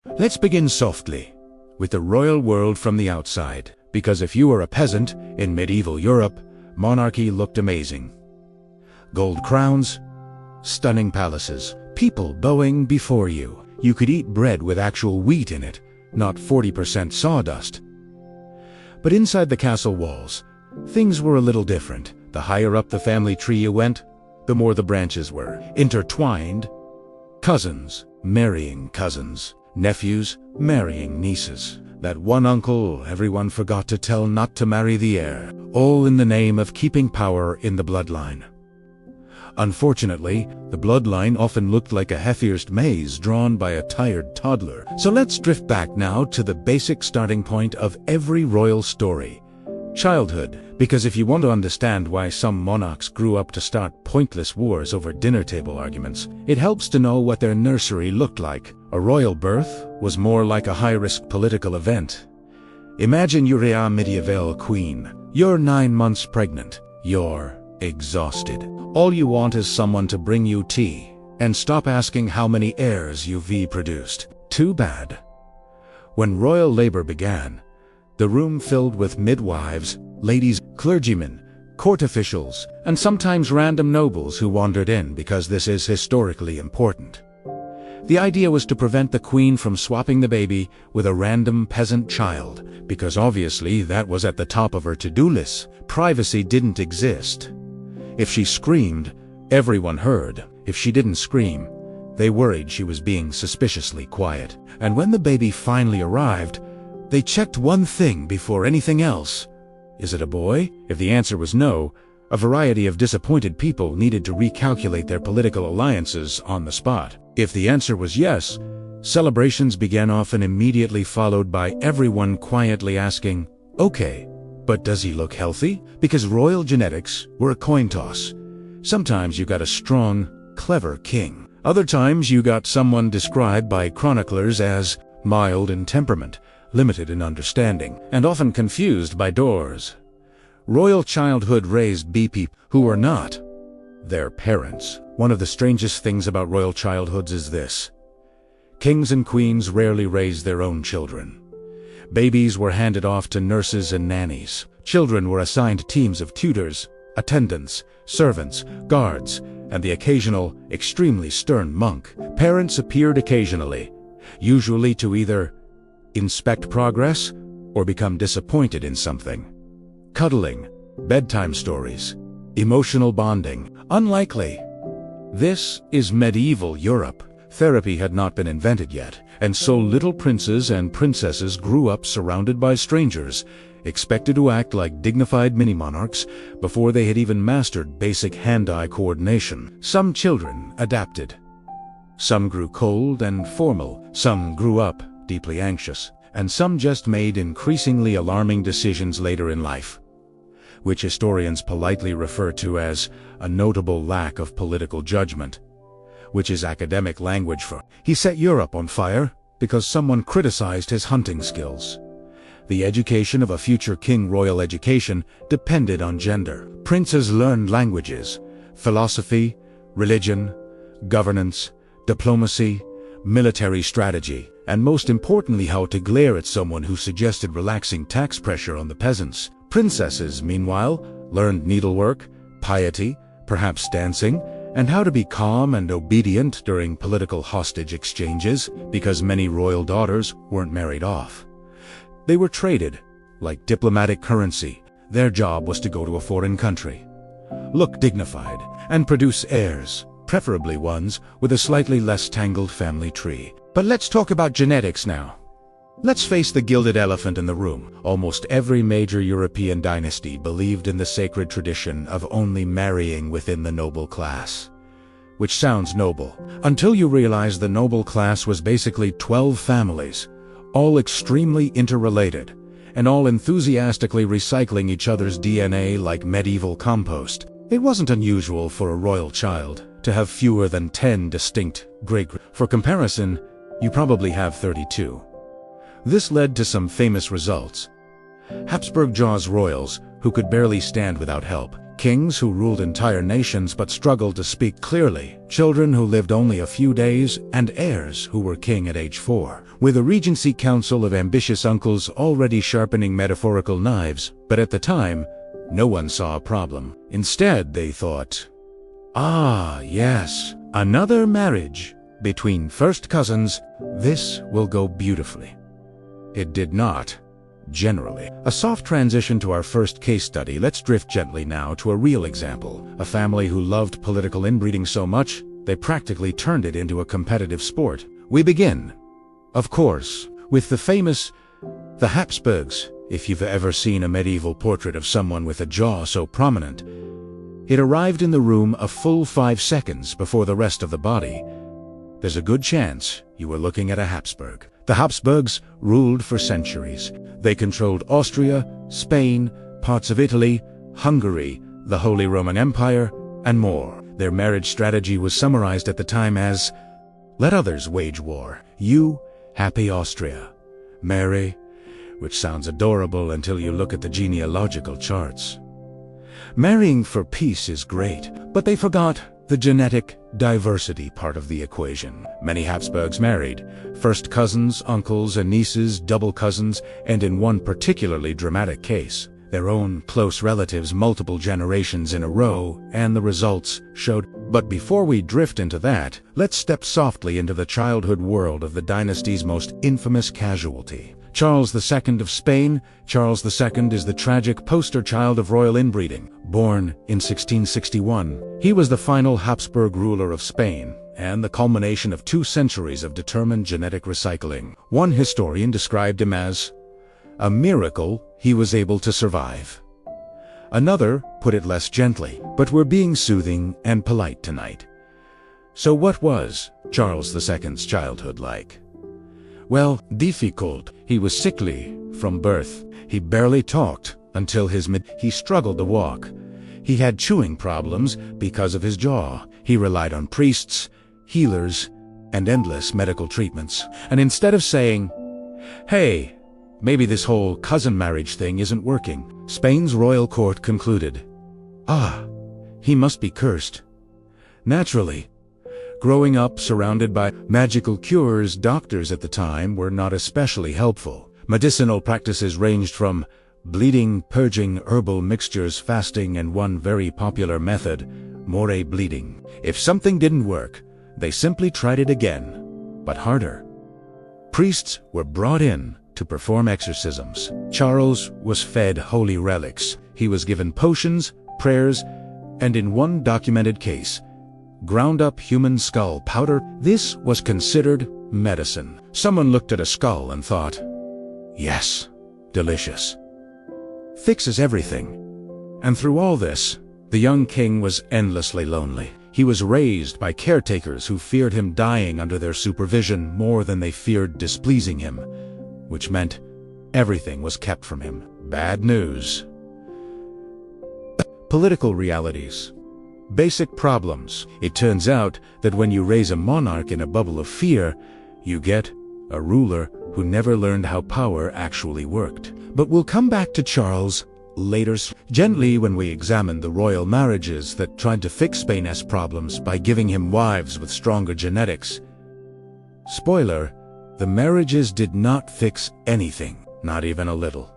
Let's begin softly, with the royal world from the outside, because if you were a peasant in medieval Europe, monarchy looked amazing. Gold crowns, stunning palaces, people bowing before you. You could eat bread with actual wheat in it, not 40% sawdust. But inside the castle walls, things were a little different. The higher up the family tree you went, the more the branches were intertwined. Cousins marrying cousins, nephews marrying nieces. That one uncle everyone forgot to tell not to marry the heir, all in the name of keeping power in the bloodline. Unfortunately, the bloodline often looked like a Hefeyrst maze drawn by a tired toddler. So let's drift back now to the basic starting point of every royal story: childhood. Because if you want to understand why some monarchs grew up to start pointless wars over dinner table arguments, it helps to know what their nursery looked like. A royal birth was more like a high-risk political event. Imagine you're a medieval queen. You're 9 months pregnant. You're exhausted. All you want is someone to bring you tea and stop asking how many heirs you've produced. Too bad. When royal labor began, the room filled with midwives, ladies, clergymen, court officials, and sometimes random nobles who wandered in because this is historically important. The idea was to prevent the queen from swapping the baby with a random peasant child, because obviously that was at the top of her to-do list. Privacy didn't exist. If she screamed, everyone heard. If she didn't scream, they worried she was being suspiciously quiet. And when the baby finally arrived, they checked one thing before anything else. Is it a boy? If the answer was no, a variety of disappointed people needed to recalculate their political alliances on the spot. If the answer was yes, celebrations began, often immediately followed by everyone quietly asking, "Okay, but does he look healthy?" Because royal genetics were a coin toss. Sometimes you got a strong, clever king. Other times you got someone described by chroniclers as mild in temperament, limited in understanding, and often confused by doors. Royal childhood raised people who were not their parents. One of the strangest things about royal childhoods is this: kings and queens rarely raised their own children. Babies were handed off to nurses and nannies. Children were assigned teams of tutors, attendants, servants, guards, and the occasional, extremely stern monk. Parents appeared occasionally, usually to either inspect progress or become disappointed in something. Cuddling, bedtime stories, emotional bonding, unlikely. This is medieval Europe. Therapy had not been invented yet, and so little princes and princesses grew up surrounded by strangers, expected to act like dignified mini-monarchs before they had even mastered basic hand-eye coordination. Some children adapted. Some grew cold and formal. Some grew up deeply anxious. And some just made increasingly alarming decisions later in life, which historians politely refer to as a notable lack of political judgment, which is academic language for "he set Europe on fire because someone criticized his hunting skills." The education of a future king, royal education, depended on gender. Princes learned languages, philosophy, religion, governance, diplomacy, military strategy, and most importantly how to glare at someone who suggested relaxing tax pressure on the peasants. Princesses, meanwhile, learned needlework, piety, perhaps dancing, and how to be calm and obedient during political hostage exchanges, because many royal daughters weren't married off. They were traded, like diplomatic currency. Their job was to go to a foreign country, look dignified, and produce heirs, preferably ones with a slightly less tangled family tree. But let's talk about genetics now. Let's face the gilded elephant in the room. Almost every major European dynasty believed in the sacred tradition of only marrying within the noble class. Which sounds noble, until you realize the noble class was basically 12 families, all extremely interrelated, and all enthusiastically recycling each other's DNA like medieval compost. It wasn't unusual for a royal child to have fewer than 10 distinct great. For comparison, you probably have 32. This led to some famous results. Habsburg royals, who could barely stand without help, kings who ruled entire nations but struggled to speak clearly, children who lived only a few days, and heirs who were king at age 4. With a regency council of ambitious uncles already sharpening metaphorical knives, but at the time, no one saw a problem. Instead, they thought, "Ah, yes, another marriage between first cousins. This will go beautifully." It did not. Generally. A soft transition to our first case study. Let's drift gently now to a real example. A family who loved political inbreeding so much, they practically turned it into a competitive sport. We begin, of course, with the Habsburgs. If you've ever seen a medieval portrait of someone with a jaw so prominent, it arrived in the room a full 5 seconds before the rest of the body. There's a good chance you were looking at a Habsburg. The Habsburgs ruled for centuries. They controlled Austria, Spain, parts of Italy, Hungary, the Holy Roman Empire, and more. Their marriage strategy was summarized at the time as, "Let others wage war. You, happy Austria. Marry," which sounds adorable until you look at the genealogical charts. Marrying for peace is great, but they forgot the genetic diversity part of the equation. Many Habsburgs married first cousins, uncles, and nieces, double cousins, and in one particularly dramatic case, their own close relatives multiple generations in a row, and the results showed. But before we drift into that, let's step softly into the childhood world of the dynasty's most infamous casualty. Charles II of Spain. Charles II is the tragic poster child of royal inbreeding. Born in 1661, he was the final Habsburg ruler of Spain, and the culmination of 2 centuries of determined genetic recycling. One historian described him as a miracle he was able to survive. Another put it less gently, but we're being soothing and polite tonight. So what was Charles II's childhood like? Well, difficult. He was sickly from birth. He barely talked until he struggled to walk. He had chewing problems because of his jaw. He relied on priests, healers, and endless medical treatments. And instead of saying, "Hey, maybe this whole cousin marriage thing isn't working," Spain's royal court concluded, "Ah, he must be cursed." Naturally, growing up surrounded by magical cures, doctors at the time were not especially helpful. Medicinal practices ranged from bleeding, purging, herbal mixtures, fasting, and one very popular method, more bleeding. If something didn't work, they simply tried it again, but harder. Priests were brought in to perform exorcisms. Charles was fed holy relics. He was given potions, prayers, and in one documented case, ground up human skull powder. This was considered medicine. Someone looked at a skull and thought, "Yes, delicious. Fixes everything." And through all this, the young king was endlessly lonely. He was raised by caretakers who feared him dying under their supervision more than they feared displeasing him, which meant everything was kept from him. Bad news. Political realities. Basic problems. It turns out that when you raise a monarch in a bubble of fear, you get a ruler who never learned how power actually worked. But we'll come back to Charles later, gently, when we examine the royal marriages that tried to fix Spain's problems by giving him wives with stronger genetics. Spoiler, the marriages did not fix anything, not even a little.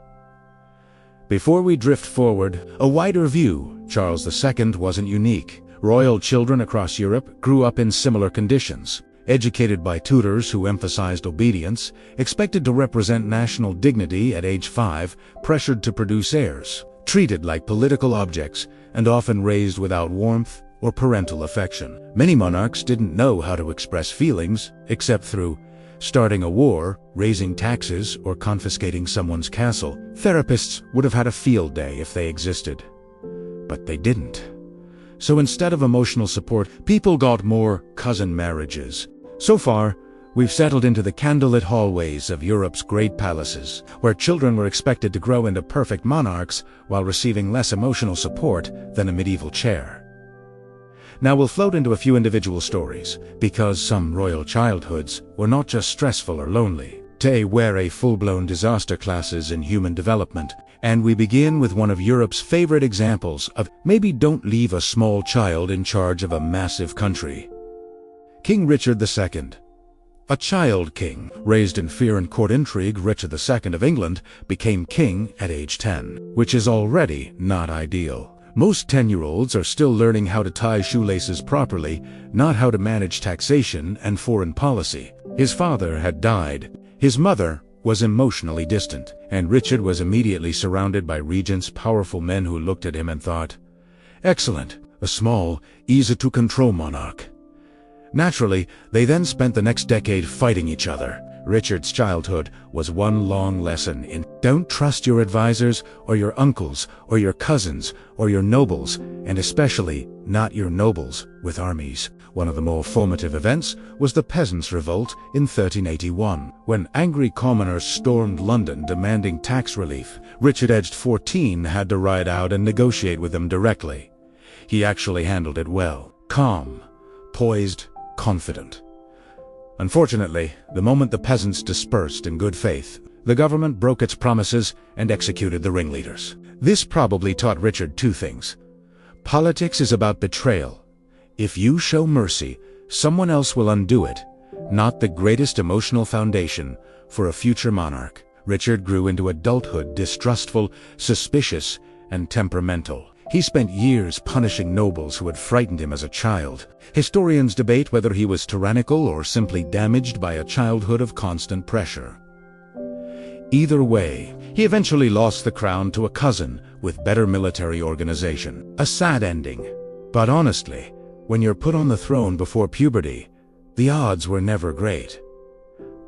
Before we drift forward, a wider view, Charles II wasn't unique. Royal children across Europe grew up in similar conditions, educated by tutors who emphasized obedience, expected to represent national dignity at age 5, pressured to produce heirs, treated like political objects, and often raised without warmth or parental affection. Many monarchs didn't know how to express feelings except through starting a war, raising taxes, or confiscating someone's castle. Therapists would have had a field day if they existed. But they didn't. So instead of emotional support, people got more cousin marriages. So far, we've settled into the candlelit hallways of Europe's great palaces, where children were expected to grow into perfect monarchs while receiving less emotional support than a medieval chair. Now we'll float into a few individual stories, because some royal childhoods were not just stressful or lonely. Today we're a full-blown disaster classes in human development, and we begin with one of Europe's favorite examples of maybe don't leave a small child in charge of a massive country. King Richard II. A child king, raised in fear and court intrigue, Richard II of England became king at age 10, which is already not ideal. Most 10-year-olds are still learning how to tie shoelaces properly, not how to manage taxation and foreign policy. His father had died. His mother was emotionally distant, and Richard was immediately surrounded by regents, powerful men who looked at him and thought, "Excellent, a small, easy-to-control monarch." Naturally, they then spent the next decade fighting each other. Richard's childhood was one long lesson in don't trust your advisors or your uncles or your cousins or your nobles, and especially not your nobles with armies. One of the more formative events was the Peasants' Revolt in 1381, when angry commoners stormed London demanding tax relief. Richard, aged 14, had to ride out and negotiate with them directly. He actually handled it well, calm, poised, confident. Unfortunately, the moment the peasants dispersed in good faith, the government broke its promises and executed the ringleaders. This probably taught Richard two things. Politics is about betrayal. If you show mercy, someone else will undo it, not the greatest emotional foundation for a future monarch. Richard grew into adulthood distrustful, suspicious, and temperamental. He spent years punishing nobles who had frightened him as a child. Historians debate whether he was tyrannical or simply damaged by a childhood of constant pressure. Either way, he eventually lost the crown to a cousin with better military organization. A sad ending. But honestly, when you're put on the throne before puberty, the odds were never great.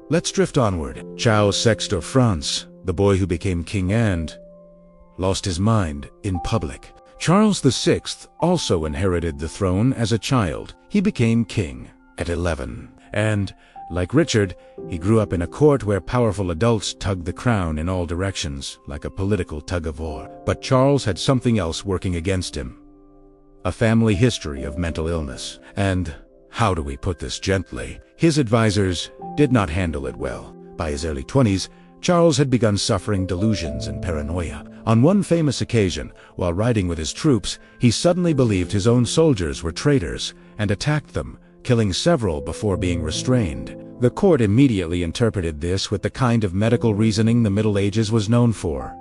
Let's drift onward. Charles VI of France, the boy who became king and lost his mind in public. Charles VI also inherited the throne as a child. He became king at 11. And, like Richard, he grew up in a court where powerful adults tugged the crown in all directions, like a political tug-of-war. But Charles had something else working against him. A family history of mental illness. And, how do we put this gently, his advisors did not handle it well. By his early 20s, Charles had begun suffering delusions and paranoia. On one famous occasion, while riding with his troops, he suddenly believed his own soldiers were traitors and attacked them, killing several before being restrained. The court immediately interpreted this with the kind of medical reasoning the Middle Ages was known for.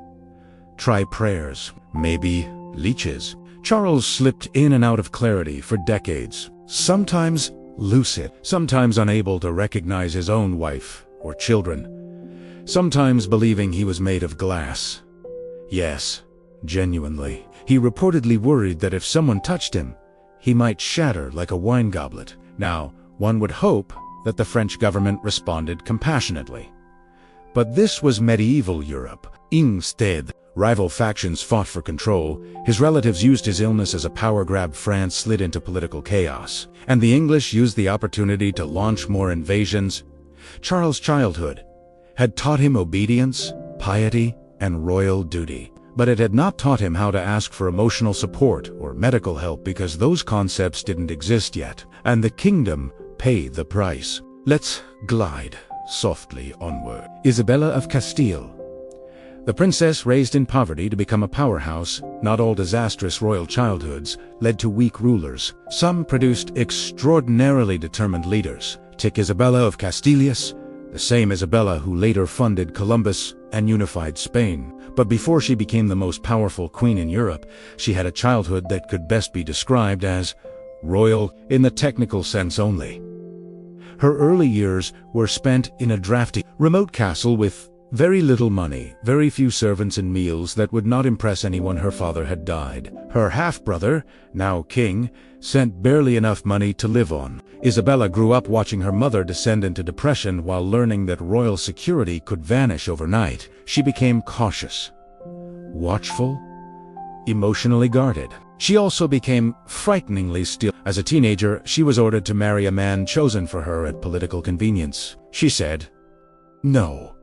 Try prayers, maybe leeches. Charles slipped in and out of clarity for decades, sometimes lucid, sometimes unable to recognize his own wife or children, sometimes believing he was made of glass. Yes, genuinely. He reportedly worried that if someone touched him, he might shatter like a wine goblet. Now, one would hope that the French government responded compassionately. But this was medieval Europe. Instead, rival factions fought for control, his relatives used his illness as a power grab, France slid into political chaos, and the English used the opportunity to launch more invasions. Charles' childhood had taught him obedience, piety, and royal duty, but it had not taught him how to ask for emotional support or medical help because those concepts didn't exist yet, and the kingdom paid the price. Let's glide softly onward. Isabella of Castile. The princess raised in poverty to become a powerhouse, not all disastrous royal childhoods led to weak rulers. Some produced extraordinarily determined leaders. Take Isabella of Castilias, the same Isabella who later funded Columbus and unified Spain. But before she became the most powerful queen in Europe, she had a childhood that could best be described as royal in the technical sense only. Her early years were spent in a drafty, remote castle with very little money, very few servants and meals that would not impress anyone. Her father had died. Her half-brother, now king, sent barely enough money to live on. Isabella grew up watching her mother descend into depression while learning that royal security could vanish overnight. She became cautious, watchful, emotionally guarded. She also became frighteningly still. As a teenager, she was ordered to marry a man chosen for her at political convenience. She said, "No."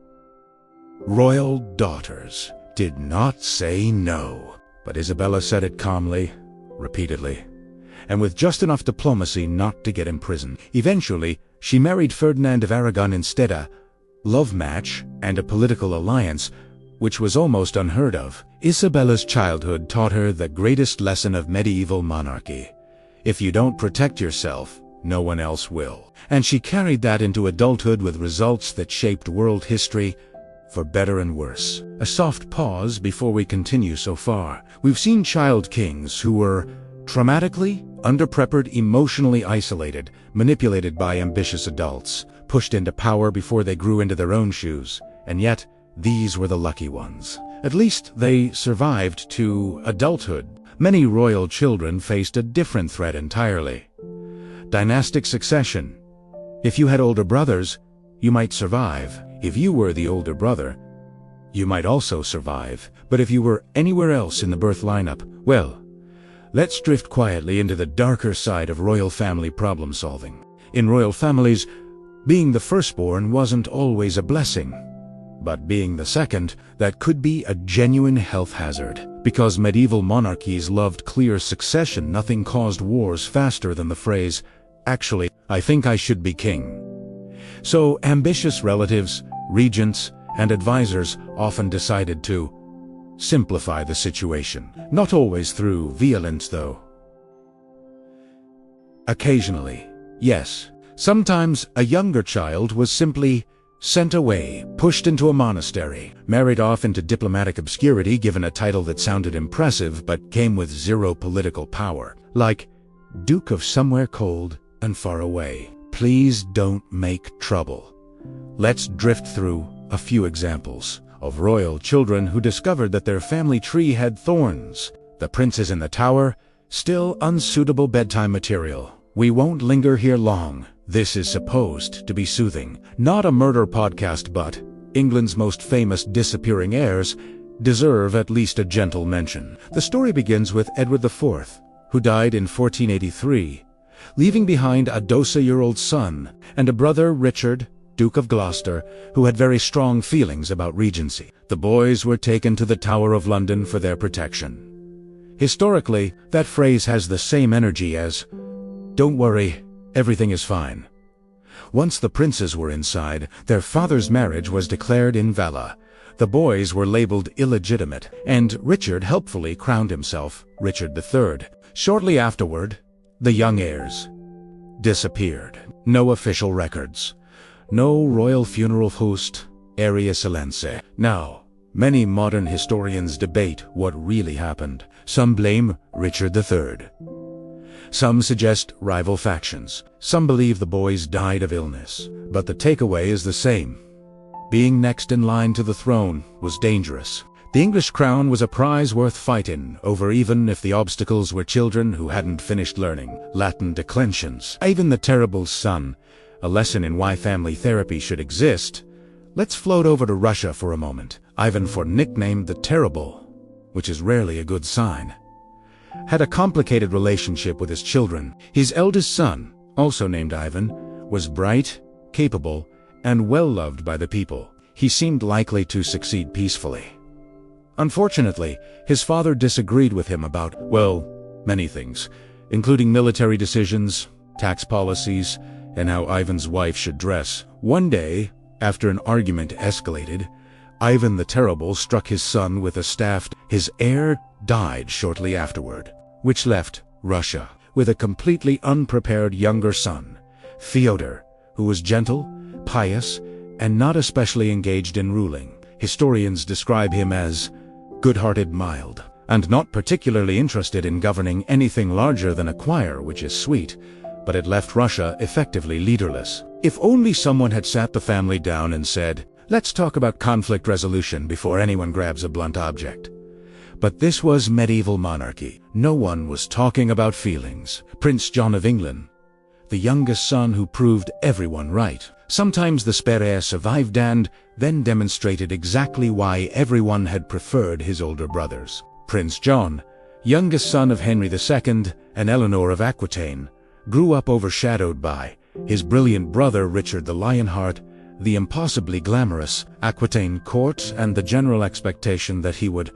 Royal daughters did not say no. But Isabella said it calmly, repeatedly, and with just enough diplomacy not to get imprisoned. Eventually, she married Ferdinand of Aragon instead, a love match, and a political alliance, which was almost unheard of. Isabella's childhood taught her the greatest lesson of medieval monarchy. If you don't protect yourself, no one else will. And she carried that into adulthood with results that shaped world history, for better and worse. A soft pause before we continue so far. We've seen child kings who were traumatically, underprepared, emotionally isolated, manipulated by ambitious adults, pushed into power before they grew into their own shoes. And yet, these were the lucky ones. At least they survived to adulthood. Many royal children faced a different threat entirely. Dynastic succession. If you had older brothers, you might survive. If you were the older brother, you might also survive. But if you were anywhere else in the birth lineup, well, let's drift quietly into the darker side of royal family problem solving. In royal families, being the firstborn wasn't always a blessing. But being the second, that could be a genuine health hazard. Because medieval monarchies loved clear succession, nothing caused wars faster than the phrase, "Actually, I think I should be king." So ambitious relatives, regents, and advisors often decided to simplify the situation. Not always through violence, though. Occasionally, yes. Sometimes a younger child was simply sent away, pushed into a monastery, married off into diplomatic obscurity, given a title that sounded impressive but came with zero political power, like Duke of Somewhere Cold and Far Away. Please don't make trouble. Let's drift through a few examples of royal children who discovered that their family tree had thorns. The Princes in the Tower, still unsuitable bedtime material. We won't linger here long. This is supposed to be soothing. Not a murder podcast, but England's most famous disappearing heirs deserve at least a gentle mention. The story begins with Edward IV, who died in 1483, leaving behind a 12-year-old son and a brother, Richard, Duke of Gloucester, who had very strong feelings about regency. The boys were taken to the Tower of London for their protection. Historically, that phrase has the same energy as, "Don't worry, everything is fine." Once the princes were inside, their father's marriage was declared invalid. The boys were labeled illegitimate, and Richard helpfully crowned himself Richard III. Shortly afterward, the young heirs disappeared. No official records. No royal funeral host, area silence. Now, many modern historians debate what really happened. Some blame Richard III. Some suggest rival factions. Some believe the boys died of illness. But the takeaway is the same. Being next in line to the throne was dangerous. The English crown was a prize worth fighting over, even if the obstacles were children who hadn't finished learning Latin declensions. Ivan the Terrible's son, a lesson in why family therapy should exist. Let's float over to Russia for a moment. Ivan IV, nicknamed the Terrible, which is rarely a good sign, had a complicated relationship with his children. His eldest son, also named Ivan, was bright, capable, and well-loved by the people. He seemed likely to succeed peacefully. Unfortunately, his father disagreed with him about, well, many things, including military decisions, tax policies, and how Ivan's wife should dress. One day, after an argument escalated, Ivan the Terrible struck his son with a staff. His heir died shortly afterward, which left Russia with a completely unprepared younger son, Fyodor, who was gentle, pious, and not especially engaged in ruling. Historians describe him as good-hearted, mild, and not particularly interested in governing anything larger than a choir, which is sweet, but it left Russia effectively leaderless. If only someone had sat the family down and said, "Let's talk about conflict resolution before anyone grabs a blunt object." But this was medieval monarchy. No one was talking about feelings. Prince John of England, the youngest son who proved everyone right. Sometimes the spare heir survived and then demonstrated exactly why everyone had preferred his older brothers. Prince John, youngest son of Henry II and Eleanor of Aquitaine, grew up overshadowed by his brilliant brother Richard the Lionheart, the impossibly glamorous Aquitaine court, and the general expectation that he would,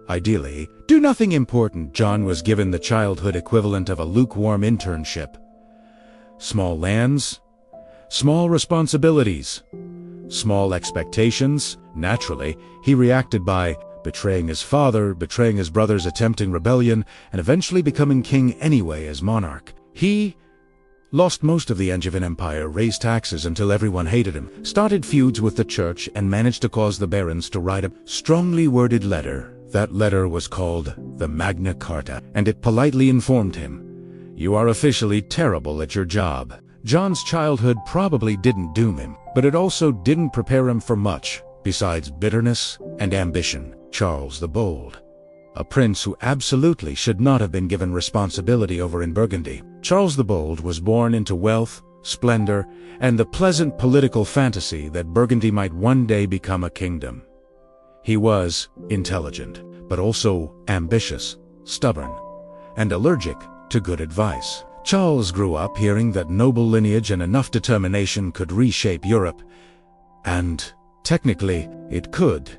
ideally, do nothing important. John was given the childhood equivalent of a lukewarm internship. Small lands, small responsibilities, Small expectations? Naturally, he reacted by betraying his father, betraying his brothers, attempting rebellion, and eventually becoming king anyway as monarch. He lost most of the Angevin Empire, raised taxes until everyone hated him, started feuds with the church, and managed to cause the barons to write a strongly worded letter. That letter was called the Magna Carta, and it politely informed him, "You are officially terrible at your job." John's childhood probably didn't doom him, but it also didn't prepare him for much, besides bitterness and ambition. Charles the Bold, a prince who absolutely should not have been given responsibility over in Burgundy. Charles the Bold was born into wealth, splendor, and the pleasant political fantasy that Burgundy might one day become a kingdom. He was intelligent, but also ambitious, stubborn, and allergic to good advice. Charles grew up hearing that noble lineage and enough determination could reshape Europe, and technically it could.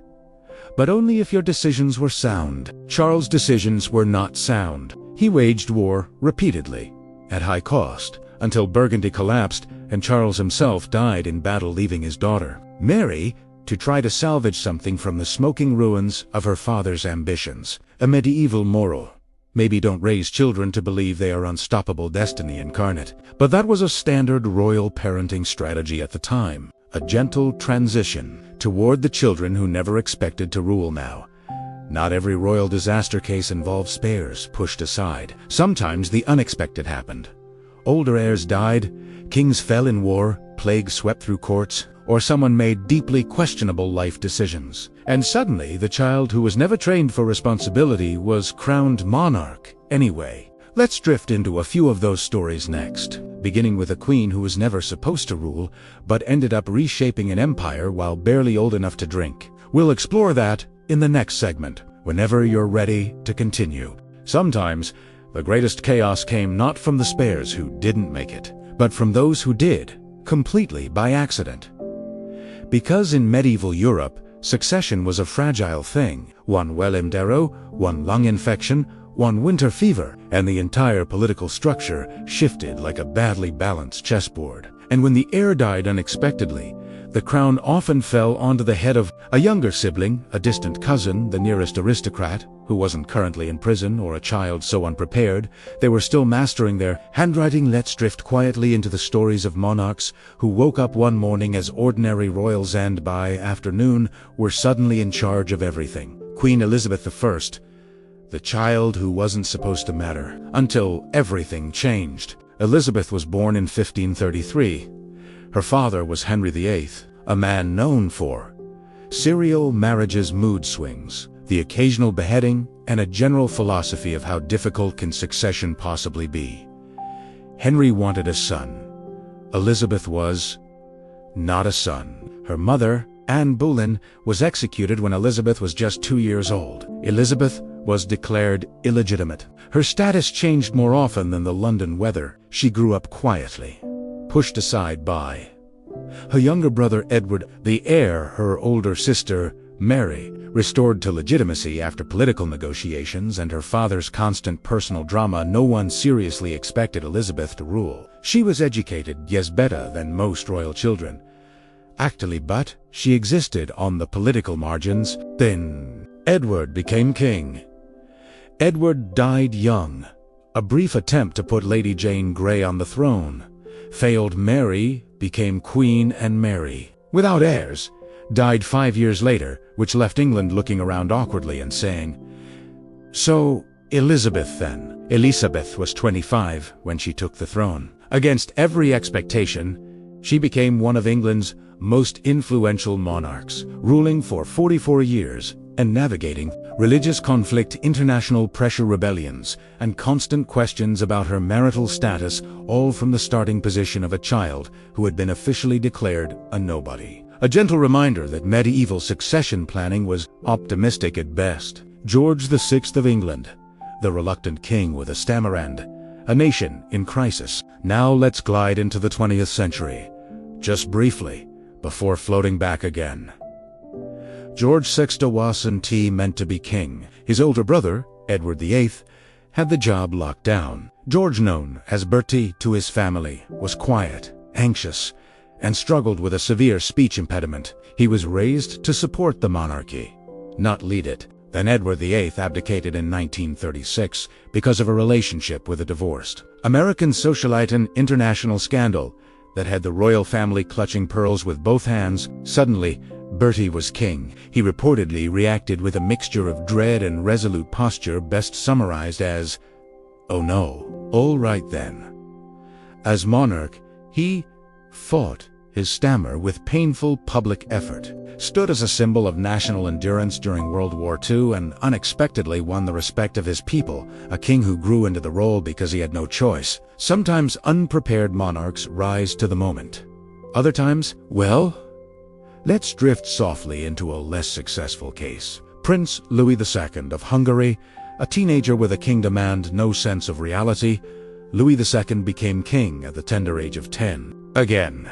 But only if your decisions were sound. Charles' decisions were not sound. He waged war repeatedly, at high cost, until Burgundy collapsed and Charles himself died in battle, leaving his daughter, Mary, to try to salvage something from the smoking ruins of her father's ambitions. A medieval moral. Maybe don't raise children to believe they are unstoppable destiny incarnate. But that was a standard royal parenting strategy at the time. A gentle transition toward the children who never expected to rule now. Not every royal disaster case involved spares pushed aside. Sometimes the unexpected happened. Older heirs died, kings fell in war, plague swept through courts, or someone made deeply questionable life decisions. And suddenly, the child who was never trained for responsibility was crowned monarch anyway. Let's drift into a few of those stories next, beginning with a queen who was never supposed to rule, but ended up reshaping an empire while barely old enough to drink. We'll explore that in the next segment, whenever you're ready to continue. Sometimes, the greatest chaos came not from the spares who didn't make it, but from those who did, completely by accident. Because in medieval Europe, succession was a fragile thing. One Welim arrow, one lung infection, one winter fever, and the entire political structure shifted like a badly balanced chessboard. And when the heir died unexpectedly, the crown often fell onto the head of a younger sibling, a distant cousin, the nearest aristocrat, who wasn't currently in prison, or a child so unprepared they were still mastering their handwriting. Let's drift quietly into the stories of monarchs who woke up one morning as ordinary royals and by afternoon were suddenly in charge of everything. Queen Elizabeth I, the child who wasn't supposed to matter, until everything changed. Elizabeth was born in 1533. Her father was Henry VIII, a man known for serial marriages, mood swings, the occasional beheading, and a general philosophy of how difficult can succession possibly be. Henry wanted a son. Elizabeth was not a son. Her mother, Anne Boleyn, was executed when Elizabeth was just 2 years old. Elizabeth was declared illegitimate. Her status changed more often than the London weather. She grew up quietly, pushed aside by her younger brother Edward, the heir. Her older sister, Mary, restored to legitimacy after political negotiations and her father's constant personal drama. No one seriously expected Elizabeth to rule. She was educated, yes, better than most royal children, actually, but she existed on the political margins. Then Edward became king. Edward died young. A brief attempt to put Lady Jane Grey on the throne failed. Mary became queen, and Mary, without heirs, died 5 years later, which left England looking around awkwardly and saying, "So, Elizabeth then?" Elizabeth was 25 when she took the throne. Against every expectation, she became one of England's most influential monarchs, ruling for 44 years and navigating religious conflict, international pressure, rebellions, and constant questions about her marital status, all from the starting position of a child who had been officially declared a nobody. A gentle reminder that medieval succession planning was optimistic at best. George VI of England, the reluctant king with a stammer and a nation in crisis. Now let's glide into the 20th century, just briefly, before floating back again. George VI wasn't meant to be king. His older brother, Edward VIII, had the job locked down. George, known as Bertie to his family, was quiet, anxious, and struggled with a severe speech impediment. He was raised to support the monarchy, not lead it. Then Edward VIII abdicated in 1936 because of a relationship with a divorced American socialite. An international scandal that had the royal family clutching pearls with both hands. Suddenly, Bertie was king. He reportedly reacted with a mixture of dread and resolute posture, best summarized as, "Oh no, all right then." As monarch, he fought his stammer with painful public effort, stood as a symbol of national endurance during World War II, and unexpectedly won the respect of his people, a king who grew into the role because he had no choice. Sometimes unprepared monarchs rise to the moment. Other times, well, let's drift softly into a less successful case. Prince Louis II of Hungary, a teenager with a kingdom and no sense of reality, Louis II became king at the tender age of 10. Again,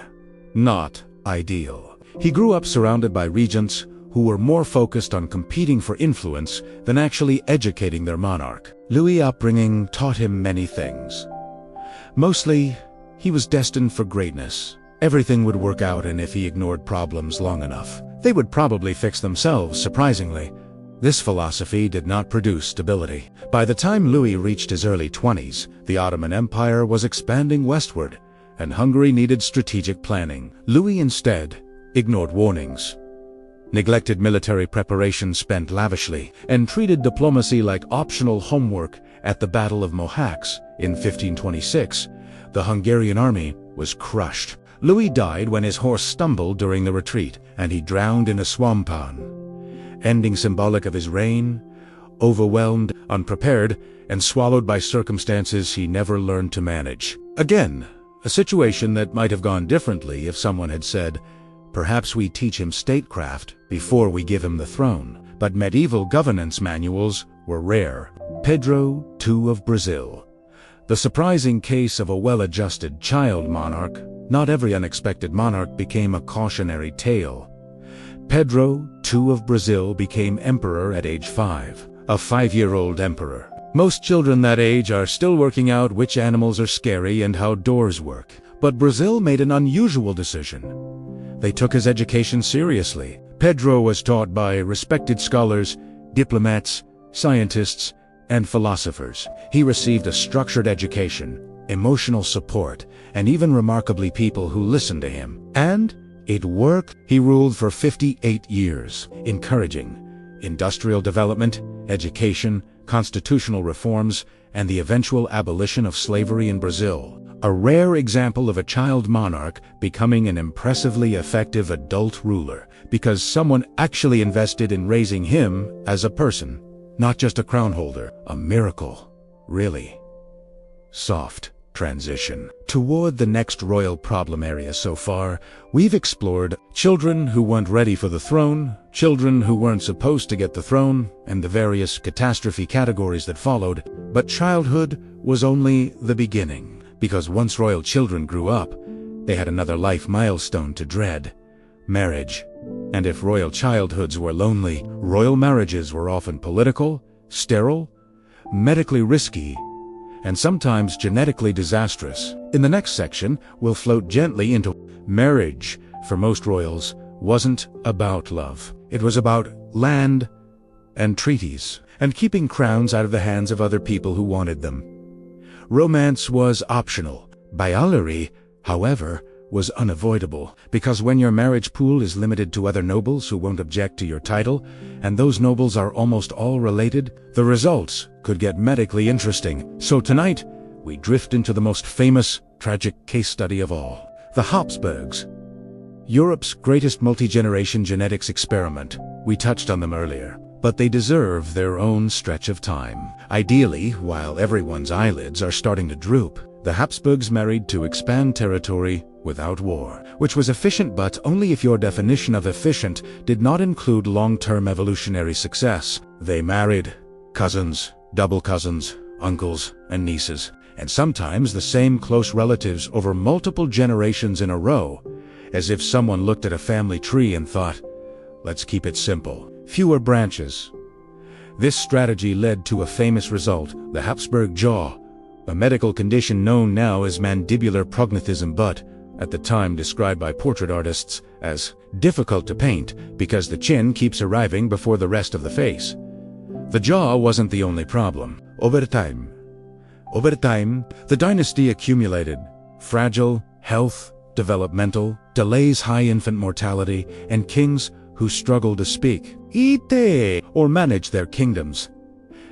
not ideal. He grew up surrounded by regents who were more focused on competing for influence than actually educating their monarch. Louis' upbringing taught him many things. Mostly, he was destined for greatness. Everything would work out, and if he ignored problems long enough, they would probably fix themselves. Surprisingly, this philosophy did not produce stability. By the time Louis reached his early 20s, the Ottoman Empire was expanding westward, and Hungary needed strategic planning. Louis instead ignored warnings, neglected military preparation spent lavishly, and treated diplomacy like optional homework. At the Battle of Mohacs in 1526, the Hungarian army was crushed. Louis died when his horse stumbled during the retreat, and he drowned in a swamp pond, ending symbolic of his reign, overwhelmed, unprepared, and swallowed by circumstances he never learned to manage. Again, a situation that might have gone differently if someone had said, perhaps we teach him statecraft before we give him the throne. But medieval governance manuals were rare. Pedro II of Brazil. The surprising case of a well-adjusted child monarch. Not every unexpected monarch became a cautionary tale. Pedro II of Brazil became emperor at age 5, a 5-year-old emperor. Most children that age are still working out which animals are scary and how doors work. But Brazil made an unusual decision. They took his education seriously. Pedro was taught by respected scholars, diplomats, scientists, and philosophers. He received a structured education, emotional support, and even remarkably people who listened to him. And it worked. He ruled for 58 years, encouraging industrial development, education, constitutional reforms, and the eventual abolition of slavery in Brazil. A rare example of a child monarch becoming an impressively effective adult ruler because someone actually invested in raising him as a person, not just a crown holder. A miracle, really. Soft transition. Toward the next royal problem area so far, we've explored children who weren't ready for the throne, children who weren't supposed to get the throne, and the various catastrophe categories that followed. But childhood was only the beginning, because once royal children grew up, they had another life milestone to dread: marriage. And if royal childhoods were lonely, royal marriages were often political, sterile, medically risky, and sometimes genetically disastrous. In the next section, we'll float gently into marriage. For most royals, wasn't about love. It was about land and treaties, and keeping crowns out of the hands of other people who wanted them. Romance was optional. Biology, however, was unavoidable, because when your marriage pool is limited to other nobles who won't object to your title, and those nobles are almost all related, the results could get medically interesting. So tonight, we drift into the most famous, tragic case study of all: the Habsburgs. Europe's greatest multi-generation genetics experiment. We touched on them earlier, but they deserve their own stretch of time. Ideally, while everyone's eyelids are starting to droop, the Habsburgs married to expand territory without war, which was efficient, but only if your definition of efficient did not include long-term evolutionary success. They married cousins, double cousins, uncles, and nieces, and sometimes the same close relatives over multiple generations in a row, as if someone looked at a family tree and thought, let's keep it simple. Fewer branches. This strategy led to a famous result: the Habsburg jaw, a medical condition known now as mandibular prognathism, but at the time described by portrait artists as difficult to paint because the chin keeps arriving before the rest of the face. The jaw wasn't the only problem. Over time, the dynasty accumulated fragile health, developmental delays, high infant mortality, and kings who struggled to speak, eat, or manage their kingdoms.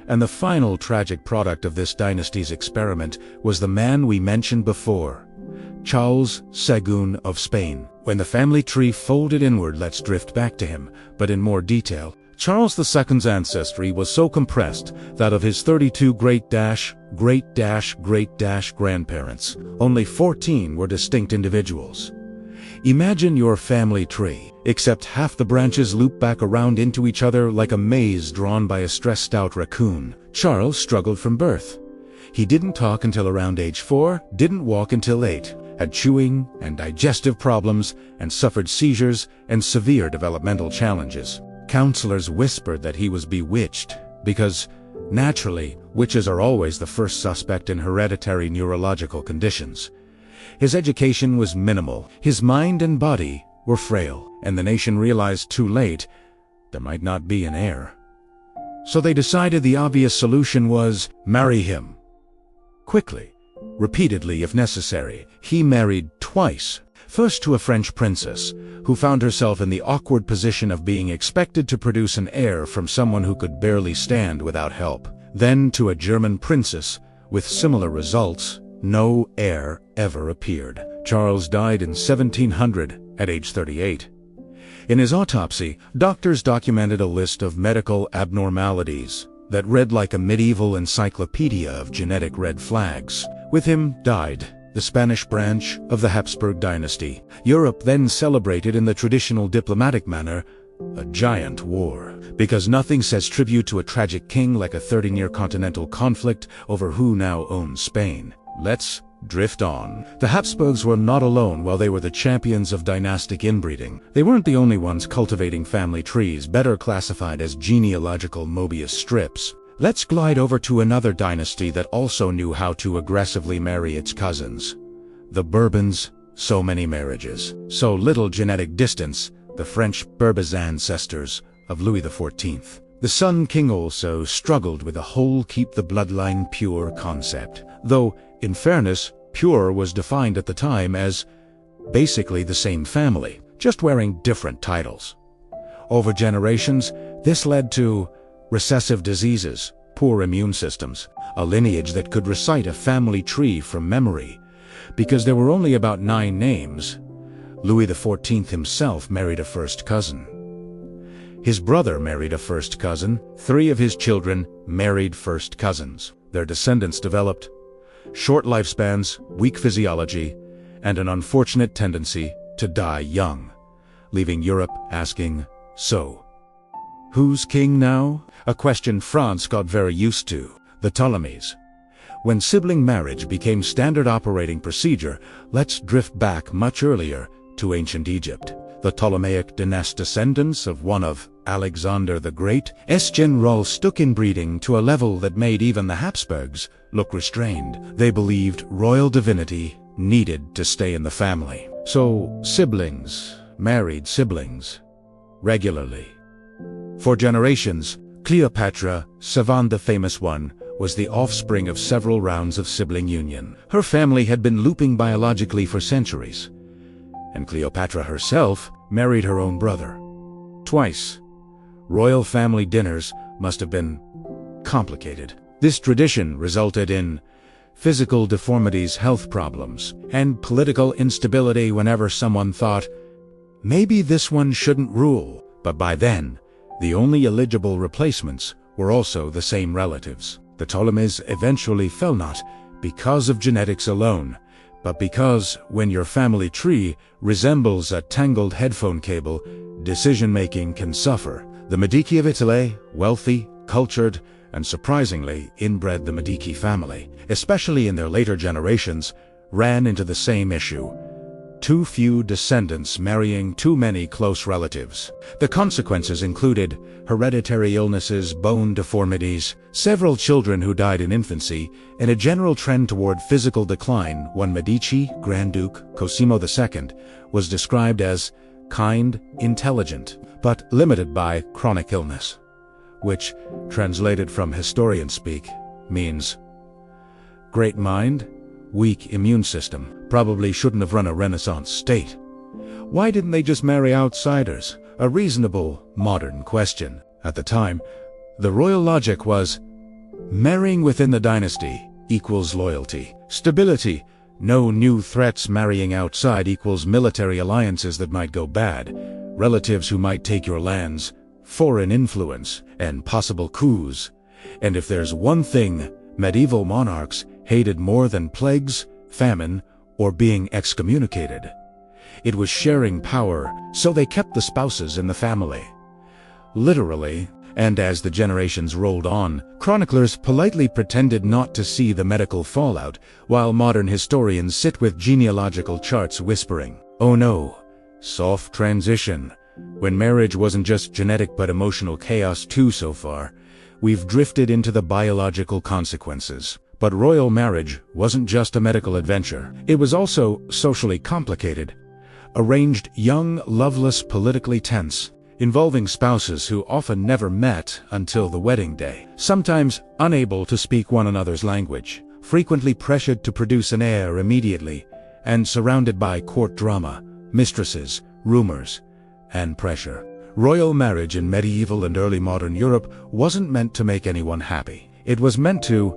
And the final tragic product of this dynasty's experiment was the man we mentioned before, Charles II of Spain. When the family tree folded inward, let's drift back to him, but in more detail. Charles II's ancestry was so compressed that of his 32 great-grandparents, only 14 were distinct individuals. Imagine your family tree, except half the branches loop back around into each other like a maze drawn by a stressed-out raccoon. Charles struggled from birth. He didn't talk until around age 4, didn't walk until 8, had chewing and digestive problems, and suffered seizures and severe developmental challenges. Counselors whispered that he was bewitched because, naturally, witches are always the first suspect in hereditary neurological conditions. His education was minimal, his mind and body were frail, and the nation realized too late there might not be an heir. So they decided the obvious solution was marry him. Quickly, repeatedly if necessary. He married twice. First to a French princess, who found herself in the awkward position of being expected to produce an heir from someone who could barely stand without help. Then to a German princess, with similar results. No heir ever appeared. Charles died in 1700 at age 38. In his autopsy, doctors documented a list of medical abnormalities that read like a medieval encyclopedia of genetic red flags. With him died the Spanish branch of the Habsburg dynasty. Europe then celebrated in the traditional diplomatic manner a giant war, because nothing says tribute to a tragic king like a 30-year continental conflict over who now owns Spain. Let's drift on. The Habsburgs were not alone while they were the champions of dynastic inbreeding. They weren't the only ones cultivating family trees, better classified as genealogical Mobius strips. Let's glide over to another dynasty that also knew how to aggressively marry its cousins. The Bourbons. So many marriages, so little genetic distance. The French Bourbon ancestors of Louis XIV. The Sun King also struggled with the whole keep the bloodline pure concept. Though, in fairness, pure was defined at the time as basically the same family, just wearing different titles. Over generations, this led to recessive diseases, poor immune systems, a lineage that could recite a family tree from memory. Because there were only about 9 names, Louis XIV himself married a first cousin. His brother married a first cousin. 3 of his children married first cousins. Their descendants developed short lifespans, weak physiology, and an unfortunate tendency to die young, leaving Europe asking, so, who's king now? A question France got very used to. The Ptolemies. When sibling marriage became standard operating procedure, let's drift back much earlier to ancient Egypt. The Ptolemaic dynasty, descendants of one of Alexander the Great's generals, stuck inbreeding to a level that made even the Habsburgs look restrained. They believed royal divinity needed to stay in the family. So siblings married siblings regularly. For generations, Cleopatra, Savon the famous one, was the offspring of several rounds of sibling union. Her family had been looping biologically for centuries, and Cleopatra herself married her own brother. Twice. Royal family dinners must have been complicated. This tradition resulted in physical deformities, health problems, and political instability whenever someone thought, maybe this one shouldn't rule. But by then, the only eligible replacements were also the same relatives. The Ptolemies eventually fell not because of genetics alone, but because when your family tree resembles a tangled headphone cable, decision-making can suffer. The Medici of Italy, wealthy, cultured, and surprisingly inbred, the Medici family, especially in their later generations, ran into the same issue. too few descendants marrying too many close relatives. The consequences included hereditary illnesses, bone deformities, several children who died in infancy, and a general trend toward physical decline when Medici Grand Duke Cosimo II was described as kind, intelligent, but limited by chronic illness, which, translated from historian speak, means great mind, weak immune system. Probably shouldn't have run a Renaissance state. Why didn't they just marry outsiders? A reasonable, modern question. At the time, the royal logic was, marrying within the dynasty equals loyalty, stability, no new threats. Marrying outside equals military alliances that might go bad, relatives who might take your lands, foreign influence, and possible coups. And if there's one thing medieval monarchs hated more than plagues, famine, or being excommunicated, it was sharing power, so they kept the spouses in the family. Literally, and as the generations rolled on, chroniclers politely pretended not to see the medical fallout, while modern historians sit with genealogical charts whispering, "Oh no, soft transition." When marriage wasn't just genetic but emotional chaos too so far, we've drifted into the biological consequences. But royal marriage wasn't just a medical adventure. It was also socially complicated. Arranged young, loveless, politically tense, involving spouses who often never met until the wedding day, sometimes unable to speak one another's language, frequently pressured to produce an heir immediately, and surrounded by court drama, mistresses, rumors, and pressure. Royal marriage in medieval and early modern Europe wasn't meant to make anyone happy. It was meant to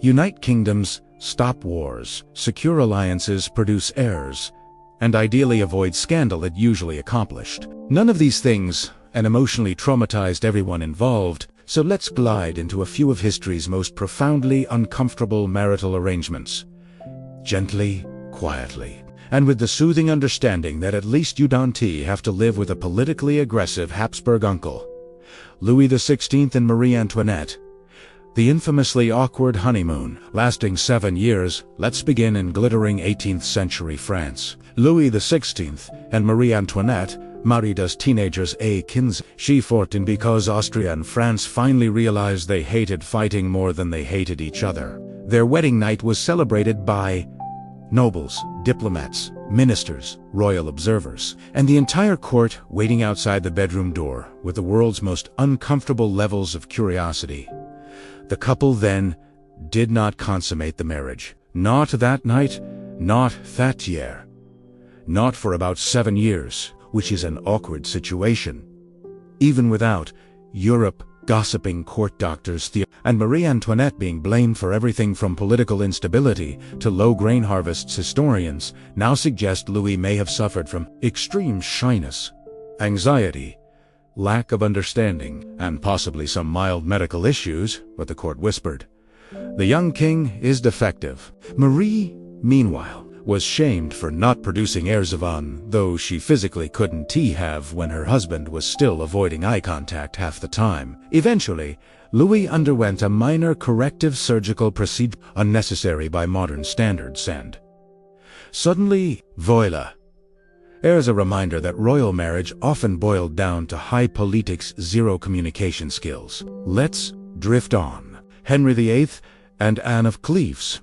unite kingdoms, stop wars, secure alliances, produce heirs, and ideally avoid scandal it usually accomplished. None of these things, and emotionally traumatized everyone involved, so let's glide into a few of history's most profoundly uncomfortable marital arrangements. Gently, quietly, and with the soothing understanding that at least you don't have to live with a politically aggressive Habsburg uncle. Louis XVI and Marie Antoinette. The infamously awkward honeymoon, lasting 7 years. Let's begin in glittering 18th century France. Louis XVI and Marie Antoinette, married as teenagers she fought in because Austria and France finally realized they hated fighting more than they hated each other. Their wedding night was celebrated by nobles, diplomats, ministers, royal observers, and the entire court waiting outside the bedroom door with the world's most uncomfortable levels of curiosity. The couple then did not consummate the marriage. Not that night, not that year. Not for about 7 years, which is an awkward situation. Even without Europe gossiping court doctors and Marie Antoinette being blamed for everything from political instability to low grain harvests, historians now suggest Louis may have suffered from extreme shyness, anxiety, lack of understanding, and possibly some mild medical issues, but the court whispered. The young king is defective. Marie, meanwhile, was shamed for not producing heirs, though she physically couldn't have when her husband was still avoiding eye contact half the time. Eventually, Louis underwent a minor corrective surgical procedure unnecessary by modern standards, and suddenly, voila. There's a reminder that royal marriage often boiled down to high politics, zero communication skills. Let's drift on. Henry VIII and Anne of Cleves.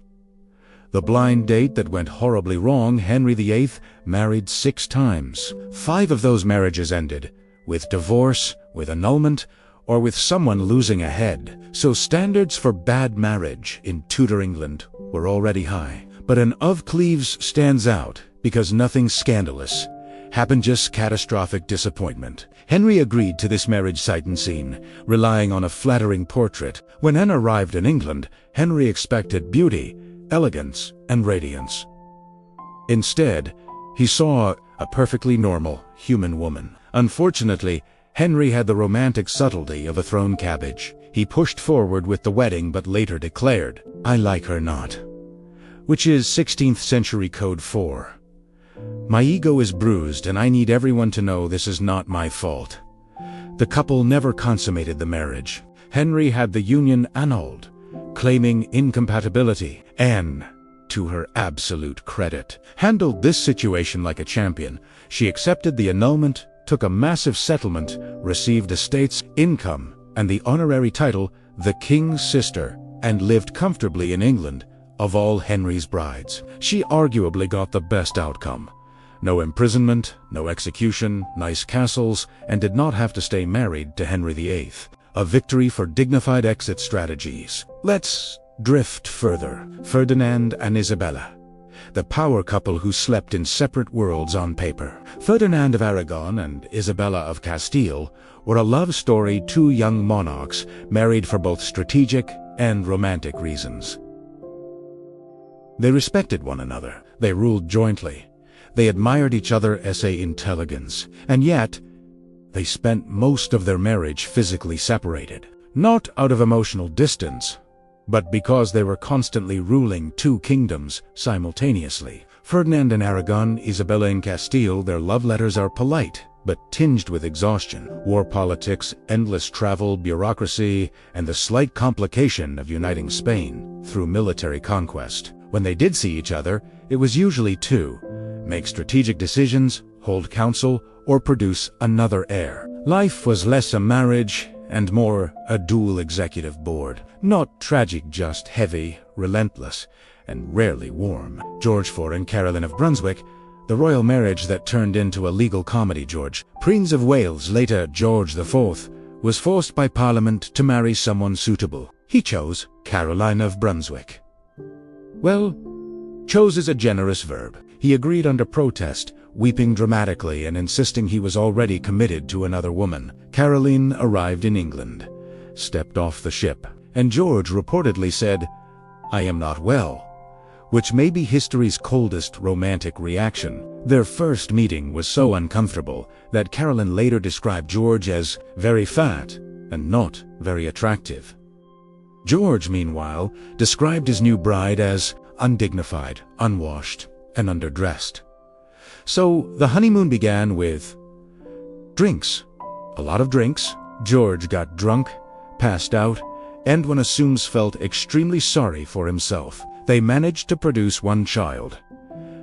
The blind date that went horribly wrong. Henry VIII married 6 times. 5 of those marriages ended with divorce, with annulment, or with someone losing a head. So standards for bad marriage in Tudor England were already high. But Anne of Cleves stands out because nothing scandalous happened, just catastrophic disappointment. Henry agreed to this marriage sight unseen, relying on a flattering portrait. When Anne arrived in England, Henry expected beauty, elegance, and radiance. Instead, he saw a perfectly normal human woman. Unfortunately, Henry had the romantic subtlety of a thrown cabbage. He pushed forward with the wedding but later declared, "I like her not," which is 16th century code for, "My ego is bruised and I need everyone to know this is not my fault." The couple never consummated the marriage. Henry had the union annulled, claiming incompatibility. Anne to her absolute credit, handled this situation like a champion. She accepted the annulment, took a massive settlement, received estates, income, and the honorary title, the King's Sister, and lived comfortably in England. Of all Henry's brides, she arguably got the best outcome. No imprisonment, no execution, nice castles, and did not have to stay married to Henry VIII. A victory for dignified exit strategies. Let's drift further. Ferdinand and Isabella, the power couple who slept in separate worlds on paper. Ferdinand of Aragon and Isabella of Castile were a love story, two young monarchs married for both strategic and romantic reasons. They respected one another. They ruled jointly. They admired each other's intelligence, and yet they spent most of their marriage physically separated. Not out of emotional distance, but because they were constantly ruling two kingdoms simultaneously. Ferdinand in Aragon, Isabella in Castile, their love letters are polite, but tinged with exhaustion. War politics, endless travel, bureaucracy, and the slight complication of uniting Spain through military conquest. When they did see each other, it was usually to make strategic decisions, hold council, or produce another heir. Life was less a marriage and more a dual executive board. Not tragic, just heavy, relentless, and rarely warm. George IV and Caroline of Brunswick, the royal marriage that turned into a legal comedy. George, Prince of Wales, later George IV, was forced by Parliament to marry someone suitable. He chose Caroline of Brunswick. Well, chose is a generous verb. He agreed under protest, weeping dramatically and insisting he was already committed to another woman. Caroline arrived in England, stepped off the ship, and George reportedly said, "I am not well," which may be history's coldest romantic reaction. Their first meeting was so uncomfortable that Caroline later described George as very fat and not very attractive. George, meanwhile, described his new bride as undignified, unwashed, and underdressed. So the honeymoon began with drinks. A lot of drinks. George got drunk, passed out, and one assumes felt extremely sorry for himself. They managed to produce one child,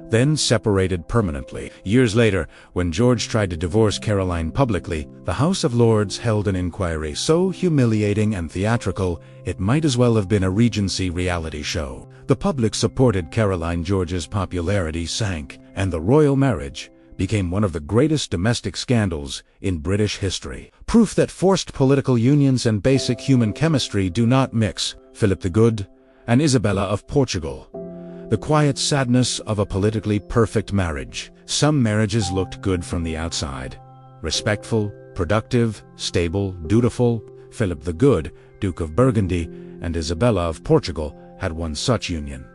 then separated permanently. Years later, when George tried to divorce Caroline publicly, the House of Lords held an inquiry so humiliating and theatrical it might as well have been a Regency reality show. The public supported Caroline. George's popularity sank, and the royal marriage became one of the greatest domestic scandals in British history. Proof that forced political unions and basic human chemistry do not mix. Philip the Good and Isabella of Portugal. The quiet sadness of a politically perfect marriage. Some marriages looked good from the outside. Respectful, productive, stable, dutiful. Philip the Good, Duke of Burgundy, and Isabella of Portugal had one such union.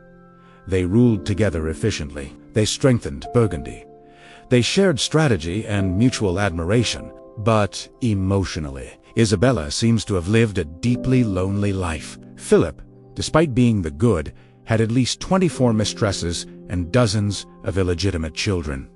They ruled together efficiently. They strengthened Burgundy. They shared strategy and mutual admiration, but emotionally, Isabella seems to have lived a deeply lonely life. Philip, despite being the good, had at least 24 mistresses and dozens of illegitimate children.